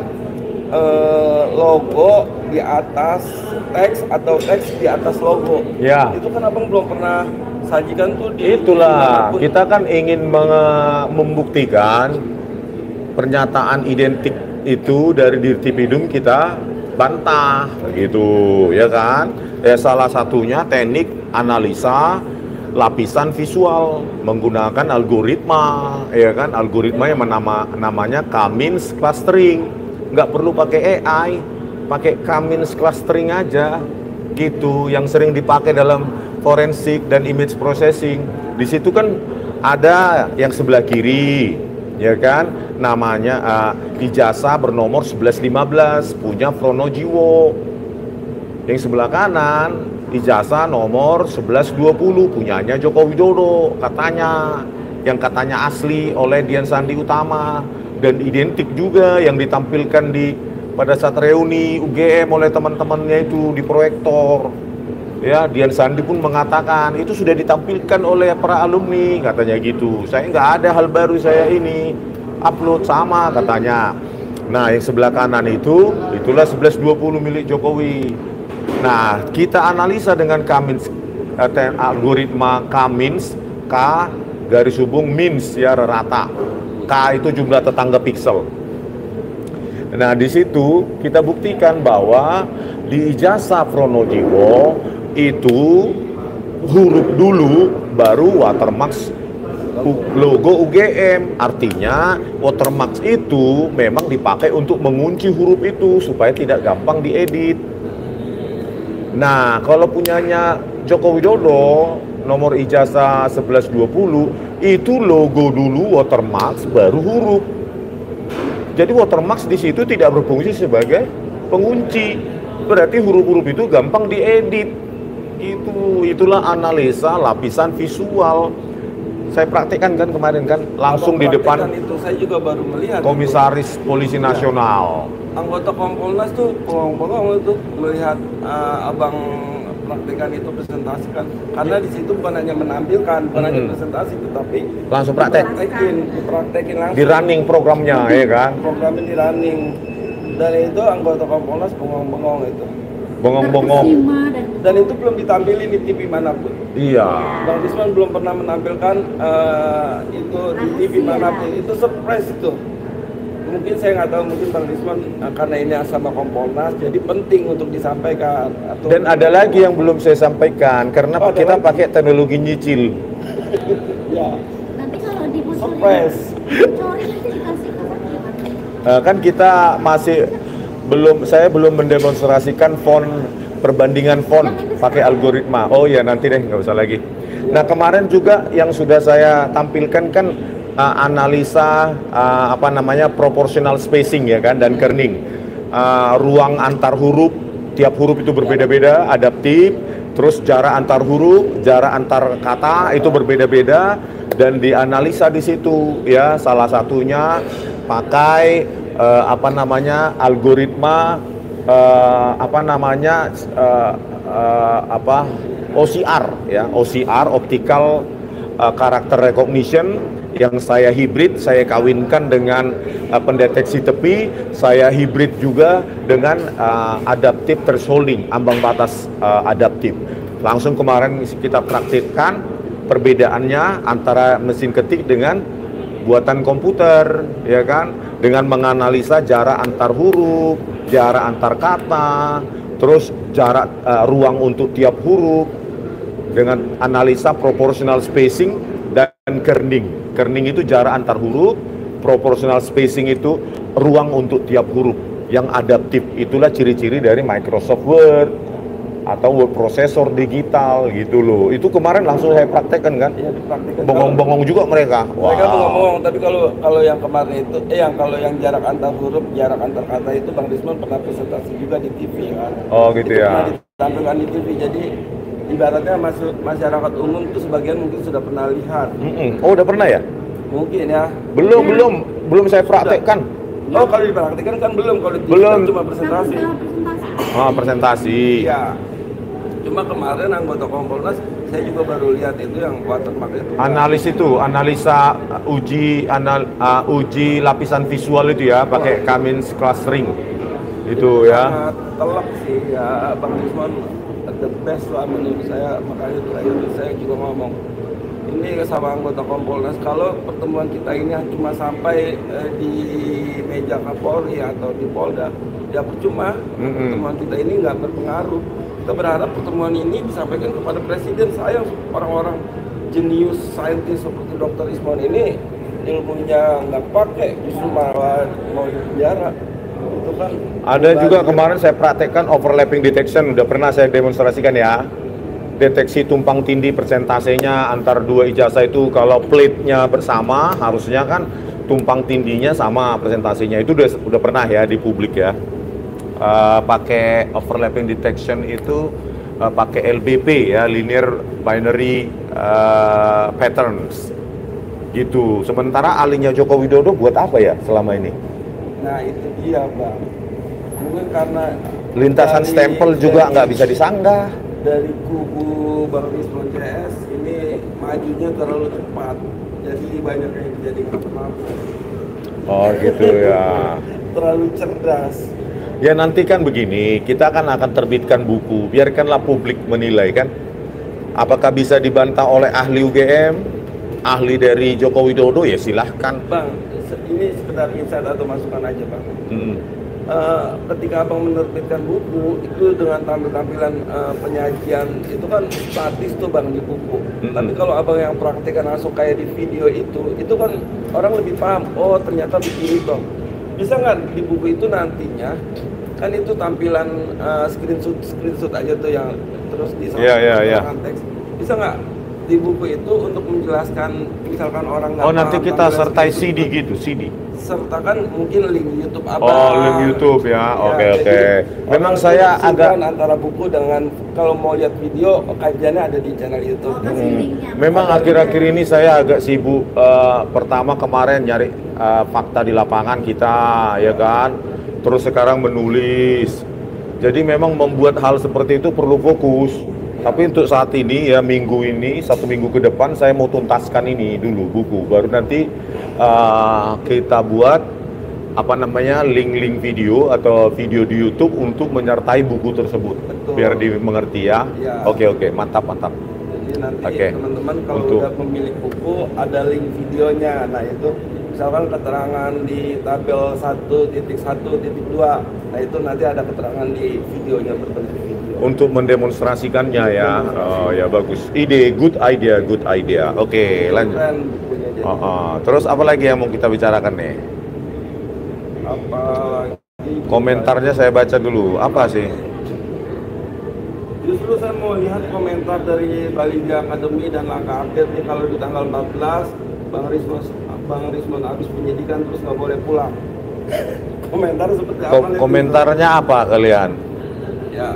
logo di atas teks atau teks di atas logo. Ya. Itu kan abang belum pernah sajikan tuh di. Itulah, kita kan ingin membuktikan pernyataan identik itu dari Dirtipidum kita bantah gitu ya kan. Ya salah satunya teknik analisa lapisan visual menggunakan algoritma ya kan, algoritma yang namanya K-means clustering. Nggak perlu pakai AI, pakai K-means clustering aja gitu, yang sering dipakai dalam forensik dan image processing. Di situ kan ada yang sebelah kiri ya kan, namanya ijazah bernomor 1115 punya Pronojiwo. Yang sebelah kanan ijazah nomor 1120 punyanya Joko Widodo katanya, yang katanya asli oleh Dian Sandi Utama, dan identik juga yang ditampilkan pada saat reuni UGM oleh teman-temannya itu di proyektor. Ya, Dian Sandi pun mengatakan itu sudah ditampilkan oleh para alumni, katanya gitu. Saya nggak ada hal baru, saya ini upload sama katanya. Nah, yang sebelah kanan itulah 1120 milik Jokowi. Nah, kita analisa dengan Kamins, algoritma Kamins, K garis hubung mins ya rata. K itu jumlah tetangga piksel. Nah, di situ kita buktikan bahwa di ijazah Pronojiwo itu huruf dulu baru watermark logo UGM. Artinya watermark itu memang dipakai untuk mengunci huruf itu supaya tidak gampang diedit. Nah, kalau punyanya Joko Widodo nomor ijazah 1120 itu logo dulu watermark baru huruf. Jadi watermark di situ tidak berfungsi sebagai pengunci. Berarti huruf-huruf itu gampang diedit. Itulah analisa lapisan visual. Saya praktekkan kan kemarin kan langsung di depan itu saya juga baru melihat Komisaris Polisi Nasional. Anggota Kompolnas tuh bengong-bengong itu melihat abang praktekan itu presentasikan, karena di situ bukan hanya menampilkan, bukan hanya presentasi, tetapi Langsung praktek. dipraktekin langsung. Di running programnya ya kan. Programnya di running. Dan itu anggota Kompolnas bengong-bengong itu. Bengong-bengong. Terkesima Dan itu belum ditampilin di TV manapun. Iya. Bang Risman belum pernah menampilkan itu di TV manapun. Itu surprise itu. Mungkin saya nggak tahu, mungkin Bang Risman karena ini sama Kompolnas, jadi penting untuk disampaikan. Dan ada lagi yang belum saya sampaikan karena kita pakai teknologi nyicil. Ya. Nanti kalau dibocorin, Surprise. bocorin nanti dikasih ke gimana? Kan kita saya belum mendemonstrasikan font, perbandingan font pakai algoritma. Oh ya nanti deh, nggak usah lagi. Nah kemarin juga yang sudah saya tampilkan kan analisa proportional spacing ya kan dan kerning. Ruang antar huruf, tiap huruf itu berbeda-beda, adaptif. Terus jarak antar huruf, jarak antar kata itu berbeda-beda dan dianalisa di situ ya. Salah satunya pakai algoritma OCR ya, OCR optical character recognition yang saya hibrid, saya kawinkan dengan pendeteksi tepi, saya hibrid juga dengan adaptive thresholding, ambang batas adaptif. Langsung kemarin kita praktikkan perbedaannya antara mesin ketik dengan buatan komputer, ya kan? Dengan menganalisa jarak antar huruf, jarak antar kata, terus jarak ruang untuk tiap huruf dengan analisa proportional spacing dan kerning. Kerning itu jarak antar huruf, proportional spacing itu ruang untuk tiap huruf. Yang adaptif itulah ciri-ciri dari Microsoft Word atau word processor digital gitu loh. Itu kemarin langsung saya praktekkan kan. Iya, dipraktekkan. Bengong-bengong juga mereka. Mereka bengong-bengong, tapi kalau yang kemarin itu kalau yang jarak antar huruf, jarak antar kata itu Bang Risman pernah presentasi juga di TV kan. Oh gitu itu ya. pernah ditampilkan di TV. Jadi ibaratnya masyarakat umum itu sebagian mungkin sudah pernah lihat. Oh udah pernah ya? Mungkin ya. Belum saya praktekkan. Oh kalau dipraktekkan kan belum, kalau di TV Belum. kan cuma presentasi. Presentasi. Iya. Cuma kemarin anggota Kompolnas saya juga baru lihat itu yang watermark itu. Analisa uji lapisan visual itu ya, pakai Kamins clustering. Itu ya. Sangat telak sih ya, Bang Risman the best lah menurut saya. Makanya terakhir saya juga ngomong ini sama anggota Kompolnas, kalau pertemuan kita ini cuma sampai di meja Kapolri atau di Polda, ya percuma. Pertemuan kita ini nggak berpengaruh. Kita berharap pertemuan ini disampaikan kepada Presiden. Sayang orang-orang jenius saintis seperti Dr. Ismon ini ilmunya nggak pakai, justru malah mau di penjara. Itu kan ada juga kemarin saya praktekkan overlapping detection, udah pernah saya demonstrasikan ya. Deteksi tumpang tindih persentasenya antar dua ijazah itu kalau plate-nya bersama harusnya kan tumpang tindihnya sama presentasinya. Itu udah pernah ya di publik ya. Pakai overlapping detection itu pakai LBP ya, linear binary patterns gitu. Sementara ahlinya Joko Widodo buat apa ya selama ini? Nah itu dia Bang, mungkin karena lintasan stempel juga nggak bisa disanggah. Dari kubu Bang Rismon CS ini majunya terlalu cepat, jadi banyak yang jadi kenapa. Oh gitu ya. Terlalu cerdas. Ya nanti kan begini, kita kan akan terbitkan buku, biarkanlah publik menilai kan. Apakah bisa dibantah oleh ahli UGM, ahli dari Joko Widodo, ya silahkan. Bang, ini sekedar insight atau masukan aja Bang. Ketika Abang menerbitkan buku itu dengan tampilan penyajian itu kan statis tuh Bang di buku. Tapi kalau Abang yang praktekkan langsung kayak di video itu kan orang lebih paham. Oh ternyata begini Bang. Bisa nggak di buku itu nantinya kan itu tampilan screenshot aja tuh yang terus disampaikan teks. Bisa nggak di buku itu untuk menjelaskan misalkan orang nggak paham, nanti kita sertai CD gitu, CD. Sertakan mungkin link YouTube apa? Oh, link YouTube ya. Oke. Memang saya agak antara buku dengan kalau mau lihat video kajiannya ada di channel YouTube. Memang akhir-akhir ini saya agak sibuk. Pertama kemarin nyari fakta di lapangan kita, ya kan. Terus sekarang menulis. Jadi memang membuat hal seperti itu perlu fokus. Tapi untuk saat ini ya minggu ini, 1 minggu ke depan saya mau tuntaskan ini dulu buku. Baru nanti kita buat link-link video atau video di YouTube untuk menyertai buku tersebut. Betul. Biar dimengerti ya. Oke, mantap. Jadi nanti teman-teman kalau udah memilih buku ada link videonya. Nah itu misalkan keterangan di tabel 1.1.2. Nah itu nanti ada keterangan di videonya berbentuk video. Untuk mendemonstrasikannya ya. Oh ya bagus. Good idea. Oke, lanjut. Terus apa lagi yang mau kita bicarakan nih? Komentarnya saya baca dulu. Apa sih? Justru saya mau lihat komentar dari Bali Academy dan Langkah Update nih, kalau di tanggal 14 Bang Rismon habis penyidikan terus nggak boleh pulang. Komentar seperti apa? Komentarnya apa kalian? Ya.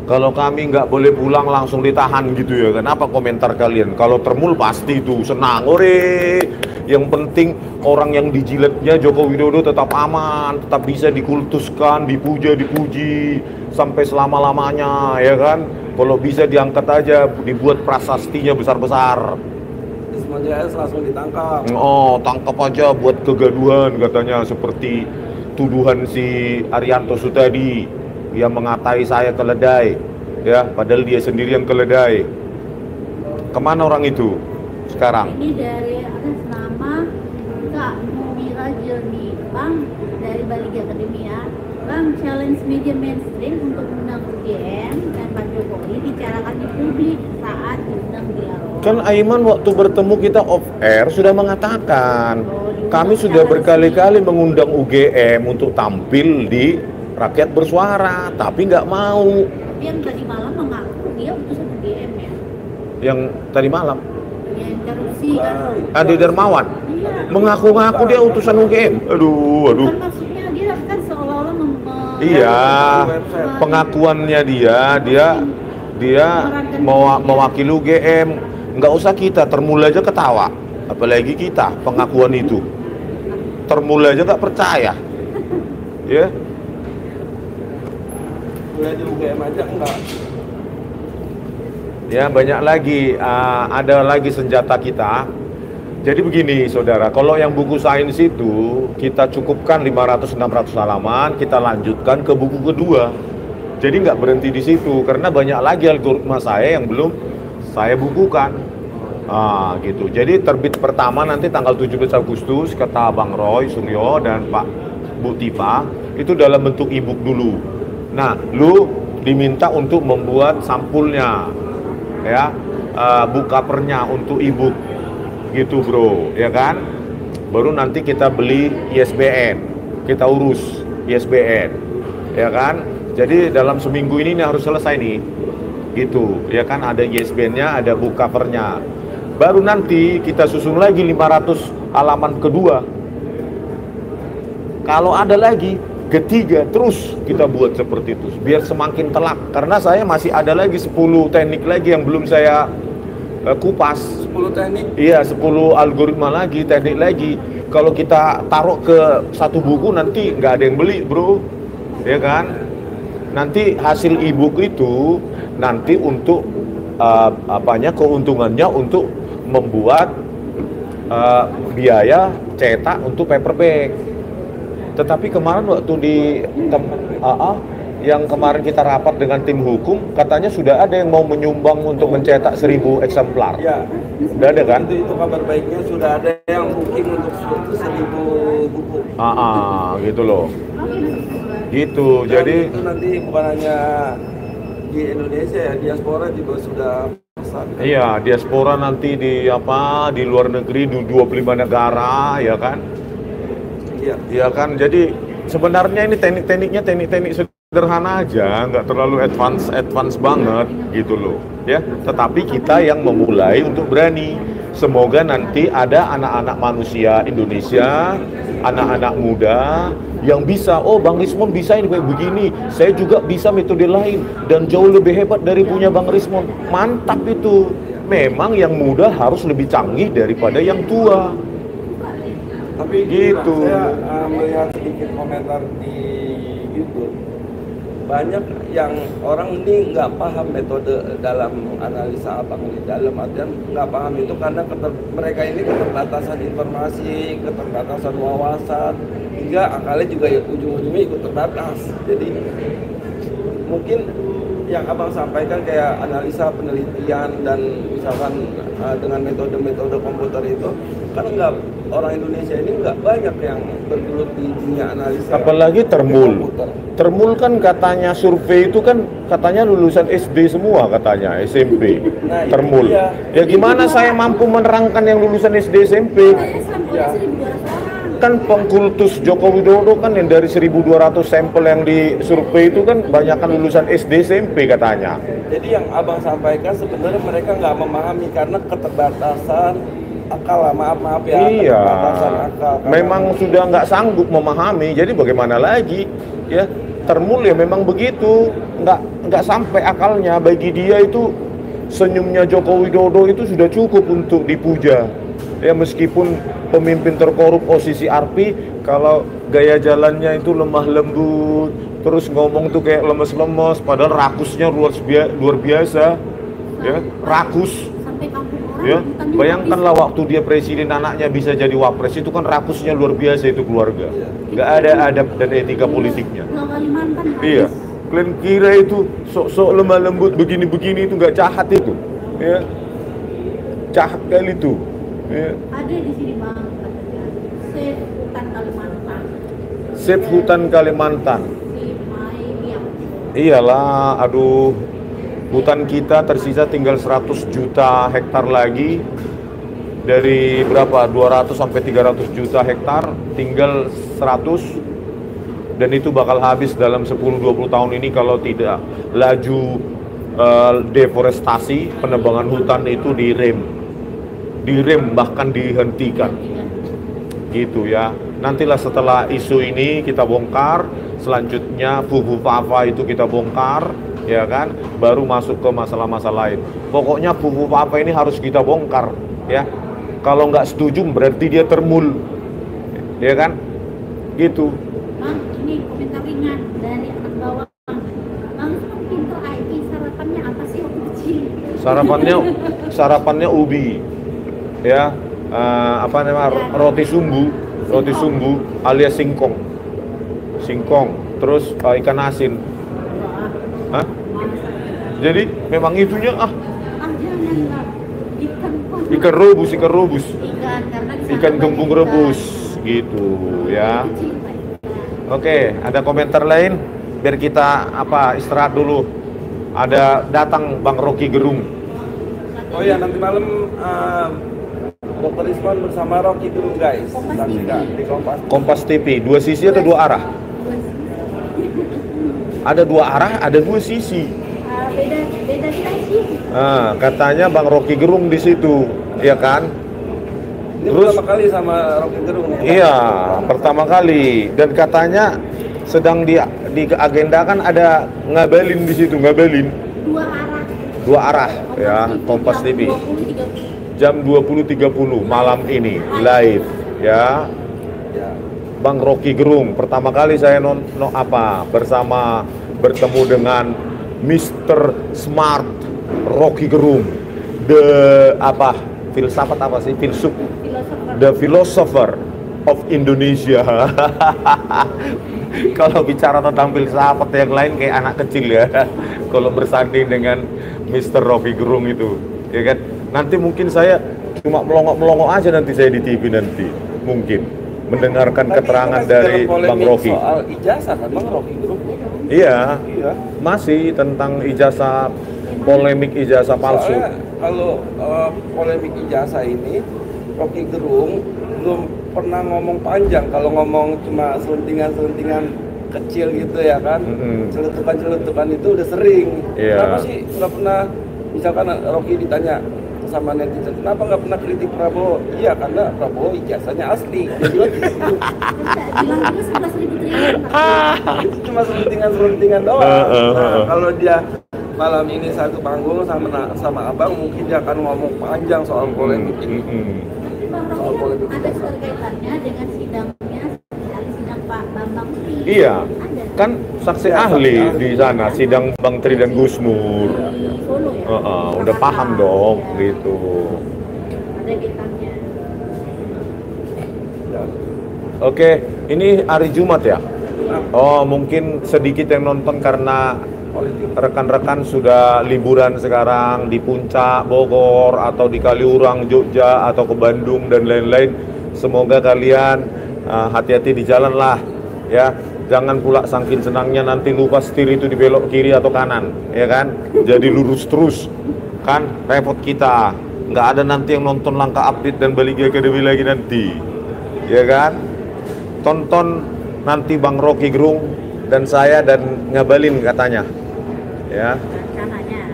Kalau kami nggak boleh pulang langsung ditahan gitu ya, kenapa komentar kalian? Kalau termul pasti itu senang, ore. Yang penting orang yang dijilatnya Joko Widodo tetap aman, tetap bisa dikultuskan, dipuji sampai selama-lamanya, ya kan? Kalau bisa diangkat aja, dibuat prasastinya besar-besar. Semuanya langsung ditangkap. Oh, tangkap aja buat kegaduhan katanya, seperti tuduhan si Arianto Sutadi yang mengatai saya keledai, ya, padahal dia sendiri yang keledai. Kemana orang itu sekarang? Ini dari atas nama Kak Mira Jelmi, Bang, dari Bali Academy ya. Bang, challenge media mainstream untuk undang UGM dan Pak Jokowi bicarakan di publik saat diundang dialog. Kan Aiman waktu bertemu kita off air sudah mengatakan, kami sudah berkali-kali mengundang UGM untuk tampil di Rakyat Bersuara, tapi nggak mau. Tapi yang tadi malam mengaku dia utusan UGM ya. Yang tadi malam? Yang korupsi kan. Adi Darmawan? Iya. Mengaku-ngaku dia utusan UGM. Aduh. Kan maksudnya dia kan seolah-olah Iya, pengakuannya dia mewakili UGM. Nggak usah kita, termul aja ketawa. Apalagi kita, pengakuan itu. Termul aja nggak percaya. Ya. Di UGM aja enggak. Ya banyak lagi, ada lagi senjata kita. Jadi begini saudara, kalau yang buku sains itu kita cukupkan 500-600 halaman, kita lanjutkan ke buku kedua. Jadi nggak berhenti di situ, karena banyak lagi algoritma saya yang belum saya bukukan. Gitu. Jadi terbit pertama nanti tanggal 17 Agustus, kata Bang Roy Suryo dan Pak Bu Tifa, itu dalam bentuk e-book dulu. Nah, lu diminta untuk membuat sampulnya, ya, book covernya untuk e-book, gitu bro, ya kan? Baru nanti kita beli ISBN, kita urus ISBN, ya kan? Jadi dalam seminggu ini harus selesai nih, gitu, ya kan? Ada ISBN-nya, ada book covernya. Baru nanti kita susun lagi 500 halaman kedua. Kalau ada lagi ketiga, terus kita buat seperti itu biar semakin telak, karena saya masih ada lagi 10 teknik lagi yang belum saya kupas. 10 teknik? Iya, 10 algoritma lagi, teknik lagi. Kalau kita taruh ke satu buku nanti nggak ada yang beli bro, ya kan? Nanti hasil e-book itu nanti untuk keuntungannya untuk membuat biaya cetak untuk paperback. Tetapi kemarin waktu di yang kemarin kita rapat dengan tim hukum, katanya sudah ada yang mau menyumbang untuk mencetak 1.000 eksemplar. Ya, Sudah ada kan? itu kabar baiknya, sudah ada yang booking untuk 1.000 buku. Gitu loh. Gitu. Dan Jadi itu nanti bukan hanya di Indonesia ya, diaspora juga sudah pesan. iya, diaspora nanti di luar negeri di 25 negara, ya kan? Iya. Iya kan? Jadi sebenarnya ini teknik-tekniknya teknik-teknik sederhana aja, nggak terlalu advance banget gitu loh, ya. Tetapi kita yang memulai untuk berani. Semoga nanti ada anak-anak manusia Indonesia, anak-anak muda yang bisa, oh Bang Rismon bisa ini kayak begini, saya juga bisa metode lain dan jauh lebih hebat dari punya Bang Rismon. Mantap itu. Memang yang muda harus lebih canggih daripada yang tua. Tapi Gitu. saya melihat sedikit komentar di YouTube, banyak yang orang ini nggak paham metode dalam analisa abang ini, dalam artian nggak paham itu karena mereka ini keterbatasan informasi, keterbatasan wawasan, hingga akalnya juga ya ujung-ujungnya ikut terbatas. Jadi mungkin yang abang sampaikan kayak analisa penelitian dan misalkan dengan metode-metode komputer itu kan nggak, orang Indonesia ini nggak banyak yang bergelut di dunia analisa. Apalagi Termul. komputer. Termul kan katanya survei itu kan katanya lulusan SD semua katanya, SMP. Nah, itu Termul. dia. Ya gimana saya mampu menerangkan yang lulusan SD SMP? Sampelnya 1.200 orang. Kan pengkultus Joko Widodo kan yang dari 1.200 sampel yang disurvei itu kan banyakkan lulusan SD SMP katanya. Jadi yang abang sampaikan sebenarnya mereka nggak memahami karena keterbatasan akal lah, maaf ya, Iya, keterbatasan akal. memang sudah nggak sanggup memahami. Jadi bagaimana lagi? Ya, Termul ya memang begitu, nggak sampai akalnya. Bagi dia itu senyumnya Joko Widodo itu sudah cukup untuk dipuja. Ya meskipun pemimpin terkorup OCCRP, kalau gaya jalannya itu lemah lembut, terus ngomong tuh kayak lemes-lemes, padahal rakusnya luar biasa, ya rakus. Sampai kampung orang. Ya, ditanggung bayangkanlah waktu dia presiden anaknya bisa jadi wapres, itu kan rakusnya luar biasa itu keluarga. Nggak ada adab dan etika politiknya. Pulau Kalimantan. Iya, kalian kira itu sok-sok lemah lembut begini-begini itu nggak jahat itu, ya jahat kali itu. Ya. Ada di sini bang, katanya. Save hutan Kalimantan. Save hutan Kalimantan. Save my biak. Iyalah, aduh, hutan kita tersisa tinggal 100 juta hektar lagi. Dari berapa? 200 sampai 300 juta hektar, tinggal 100. Dan itu bakal habis dalam 10-20 tahun ini kalau tidak laju deforestasi, penebangan hutan itu direm bahkan dihentikan. Gitu ya. Nantilah setelah isu ini kita bongkar, selanjutnya Fufu Fafa itu kita bongkar, ya kan? Baru masuk ke masalah-masalah lain. Pokoknya Fufu Fafa ini harus kita bongkar, ya. Kalau nggak setuju berarti dia termul, ya kan? Gitu. Bang, ini komentar ringan dari anak bawah. Bang, pinter IT, sarapannya apa sih waktu kecil? Sarapannya ubi, ya. Apa namanya? Roti sumbu alias singkong, terus ikan asin. Hah? Jadi memang itunya Jangan lah. ikan rebus, Karena ikan gembung rebus, gitu ya. Oke, ada komentar lain? Biar kita istirahat dulu. Ada datang Bang Rocky Gerung. Oh ya, nanti malam Dr. Rismon bersama Rocky Gerung guys, saksikan di Kompas TV, 2 sisi atau 2 arah? Ada 2 arah, ada 2 sisi. Beda sih. Katanya Bang Rocky Gerung di situ, ya kan? Ini Terus? pertama kali sama Rocky Gerung. Iya, pertama kali. Dan katanya sedang diagendakan ada ngabelin di situ, ngabelin. 2 arah. 2 arah, ya, Kompas TV. 20.30. Jam 20.30 malam ini live, ya. Bang Rocky Gerung, pertama kali saya bertemu dengan Mr. Smart Rocky Gerung, filsafat apa sih? Filsuf. Filosofer. The philosopher of Indonesia. Kalau bicara tentang filsafat yang lain kayak anak kecil ya. Kalau bersanding dengan Mr. Rocky Gerung itu, ya kan? Nanti mungkin saya cuma melongok-melongok aja nanti saya di TV nanti, mungkin mendengarkan keterangan dari Bang Rocky. Soal ijazah kan Bang Rocky Gerung? Iya, Iya. masih tentang ijazah, polemik ijazah palsu. Soalnya kalau polemik ijazah ini Rocky Gerung belum pernah ngomong panjang. Kalau ngomong cuma selentingan-selentingan kecil gitu ya kan, celetukan-celetukan itu udah sering. Iya. Kenapa sih nggak pernah, misalkan Rocky ditanya sama netizen, kenapa nggak pernah kritik Prabowo? Iya, karena Prabowo ijazahnya asli. Dia bilang gitu. Bilang juga 11.000 triliun. Itu cuma selentingan-selentingan doang. Nah, kalau dia malam ini satu panggung sama abang, mungkin dia akan ngomong panjang soal polemik ini. Bang Rocky ada keterkaitannya dengan sidangnya, sidang Pak Bambang Tri. Iya, Ada. kan saksi ahli di sana, sidang Bang Tri dan Gusmur. Di Solo ya. Udah paham dong, gitu. Ada kaitannya. Oke, ini hari Jumat ya? Oh, mungkin sedikit yang nonton karena rekan-rekan sudah liburan sekarang di Puncak, Bogor, atau di Kaliurang, Jogja, atau ke Bandung dan lain-lain. Semoga kalian hati-hati di jalan lah, ya. Jangan pula saking senangnya nanti lupa setir itu dibelok kiri atau kanan, ya kan? Jadi lurus terus, kan? Repot kita. Nggak ada nanti yang nonton Langkah Update dan Balik Academy lagi nanti, ya kan? Tonton nanti Bang Rocky Gerung dan saya dan ngabalin katanya. Ya,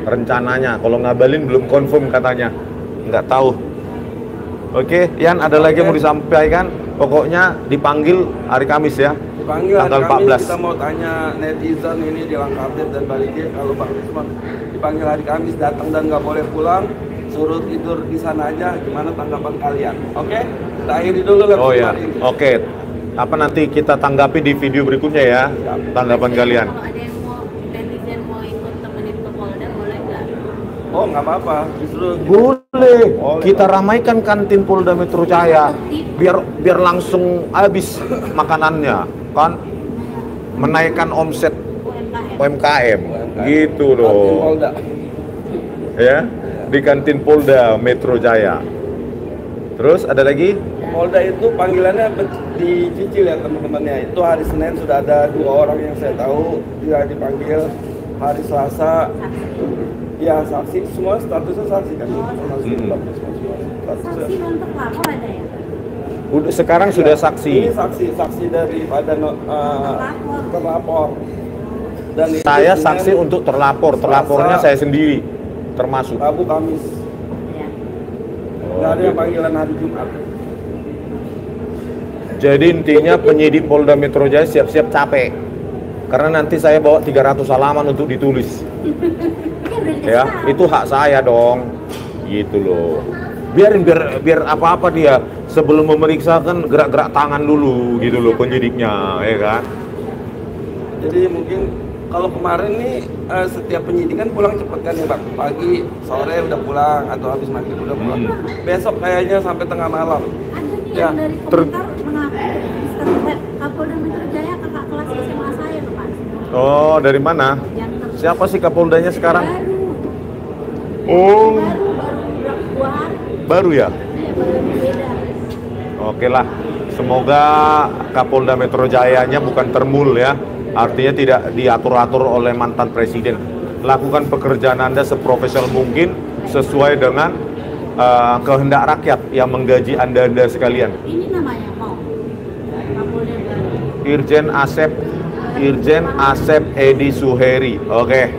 rencananya. Kalau ngabalin belum confirm katanya, nggak tahu. Oke, Yan, ada lagi yang mau disampaikan? Pokoknya dipanggil hari Kamis ya, Dipanggil tanggal hari Kamis, 14. kita mau tanya netizen ini di Langkah Update dan Balik. Kalau Bang Risman dipanggil hari Kamis, datang dan nggak boleh pulang, suruh tidur di sana aja. Gimana tanggapan kalian? Oke, kita akhiri dulu lah. Oh ya, oke. Apa nanti kita tanggapi di video berikutnya ya, tanggapan kalian. Kalau ada yang mau netizen mau ikut temenin ke Polda, boleh nggak? Oh, nggak apa-apa. Justru Boleh, kita ramaikan kantin Polda Metro Jaya, biar langsung habis makanannya, kan? Menaikkan omset UMKM, gitu loh. Polda. Ya, di kantin Polda Metro Jaya. Terus ada lagi? Polda itu panggilannya dicicil ya teman-temannya. Itu hari Senin sudah ada 2 orang yang saya tahu dia dipanggil. Hari Selasa ya saksi, semua statusnya saksi kan. Saksi untuk lapor ada ya? Udah, sekarang sudah saksi. Ini saksi daripada terlapor. Dan itu Saya Senin, saksi untuk terlapor. Terlapornya Selasa, saya sendiri termasuk. Rabu, Kamis. Ya. Nggak ada yang panggilan hari Jumat. Jadi intinya penyidik Polda Metro Jaya siap-siap capek. Karena nanti saya bawa 300 halaman untuk ditulis. Ya, itu hak saya dong. Gitu loh. Biar apa-apa dia sebelum memeriksa kan gerak-gerak tangan dulu gitu loh penyidiknya, ya kan? Jadi mungkin kalau kemarin nih setiap penyidikan pulang cepet kan ya Bang? Pagi, sore udah pulang atau habis maghrib udah pulang. Besok kayaknya sampai tengah malam. Ada nih Ya, yang dari komentar mengaku Mr. Kapolda Metro Jaya kakak kelas SMA saya loh Pak. Oh, dari mana? Yang Siapa sih Kapoldanya sekarang? baru Oh, berapa 2 hari. baru ya? Iya, baru beda. Oke lah. Semoga Kapolda Metro Jayanya bukan termul ya. Artinya tidak diatur-atur oleh mantan presiden. Lakukan pekerjaan Anda seprofesional mungkin sesuai dengan kehendak rakyat yang menggaji Anda sekalian. Ini namanya mau Kapolda baru. Irjen Asep Edi Suheri. Oke.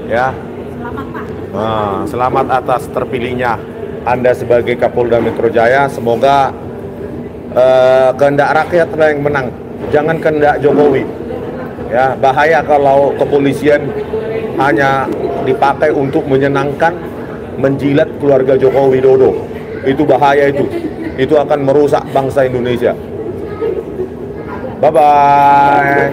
Ya. Selamat Pak. Selamat atas terpilihnya Anda sebagai Kapolda Metro Jaya. Semoga kehendak rakyat yang menang. Jangan kehendak Jokowi. Ya, bahaya kalau kepolisian hanya dipakai untuk menyenangkan, menjilat keluarga Joko Widodo. Itu bahaya itu. Itu akan merusak bangsa Indonesia. Bye-bye.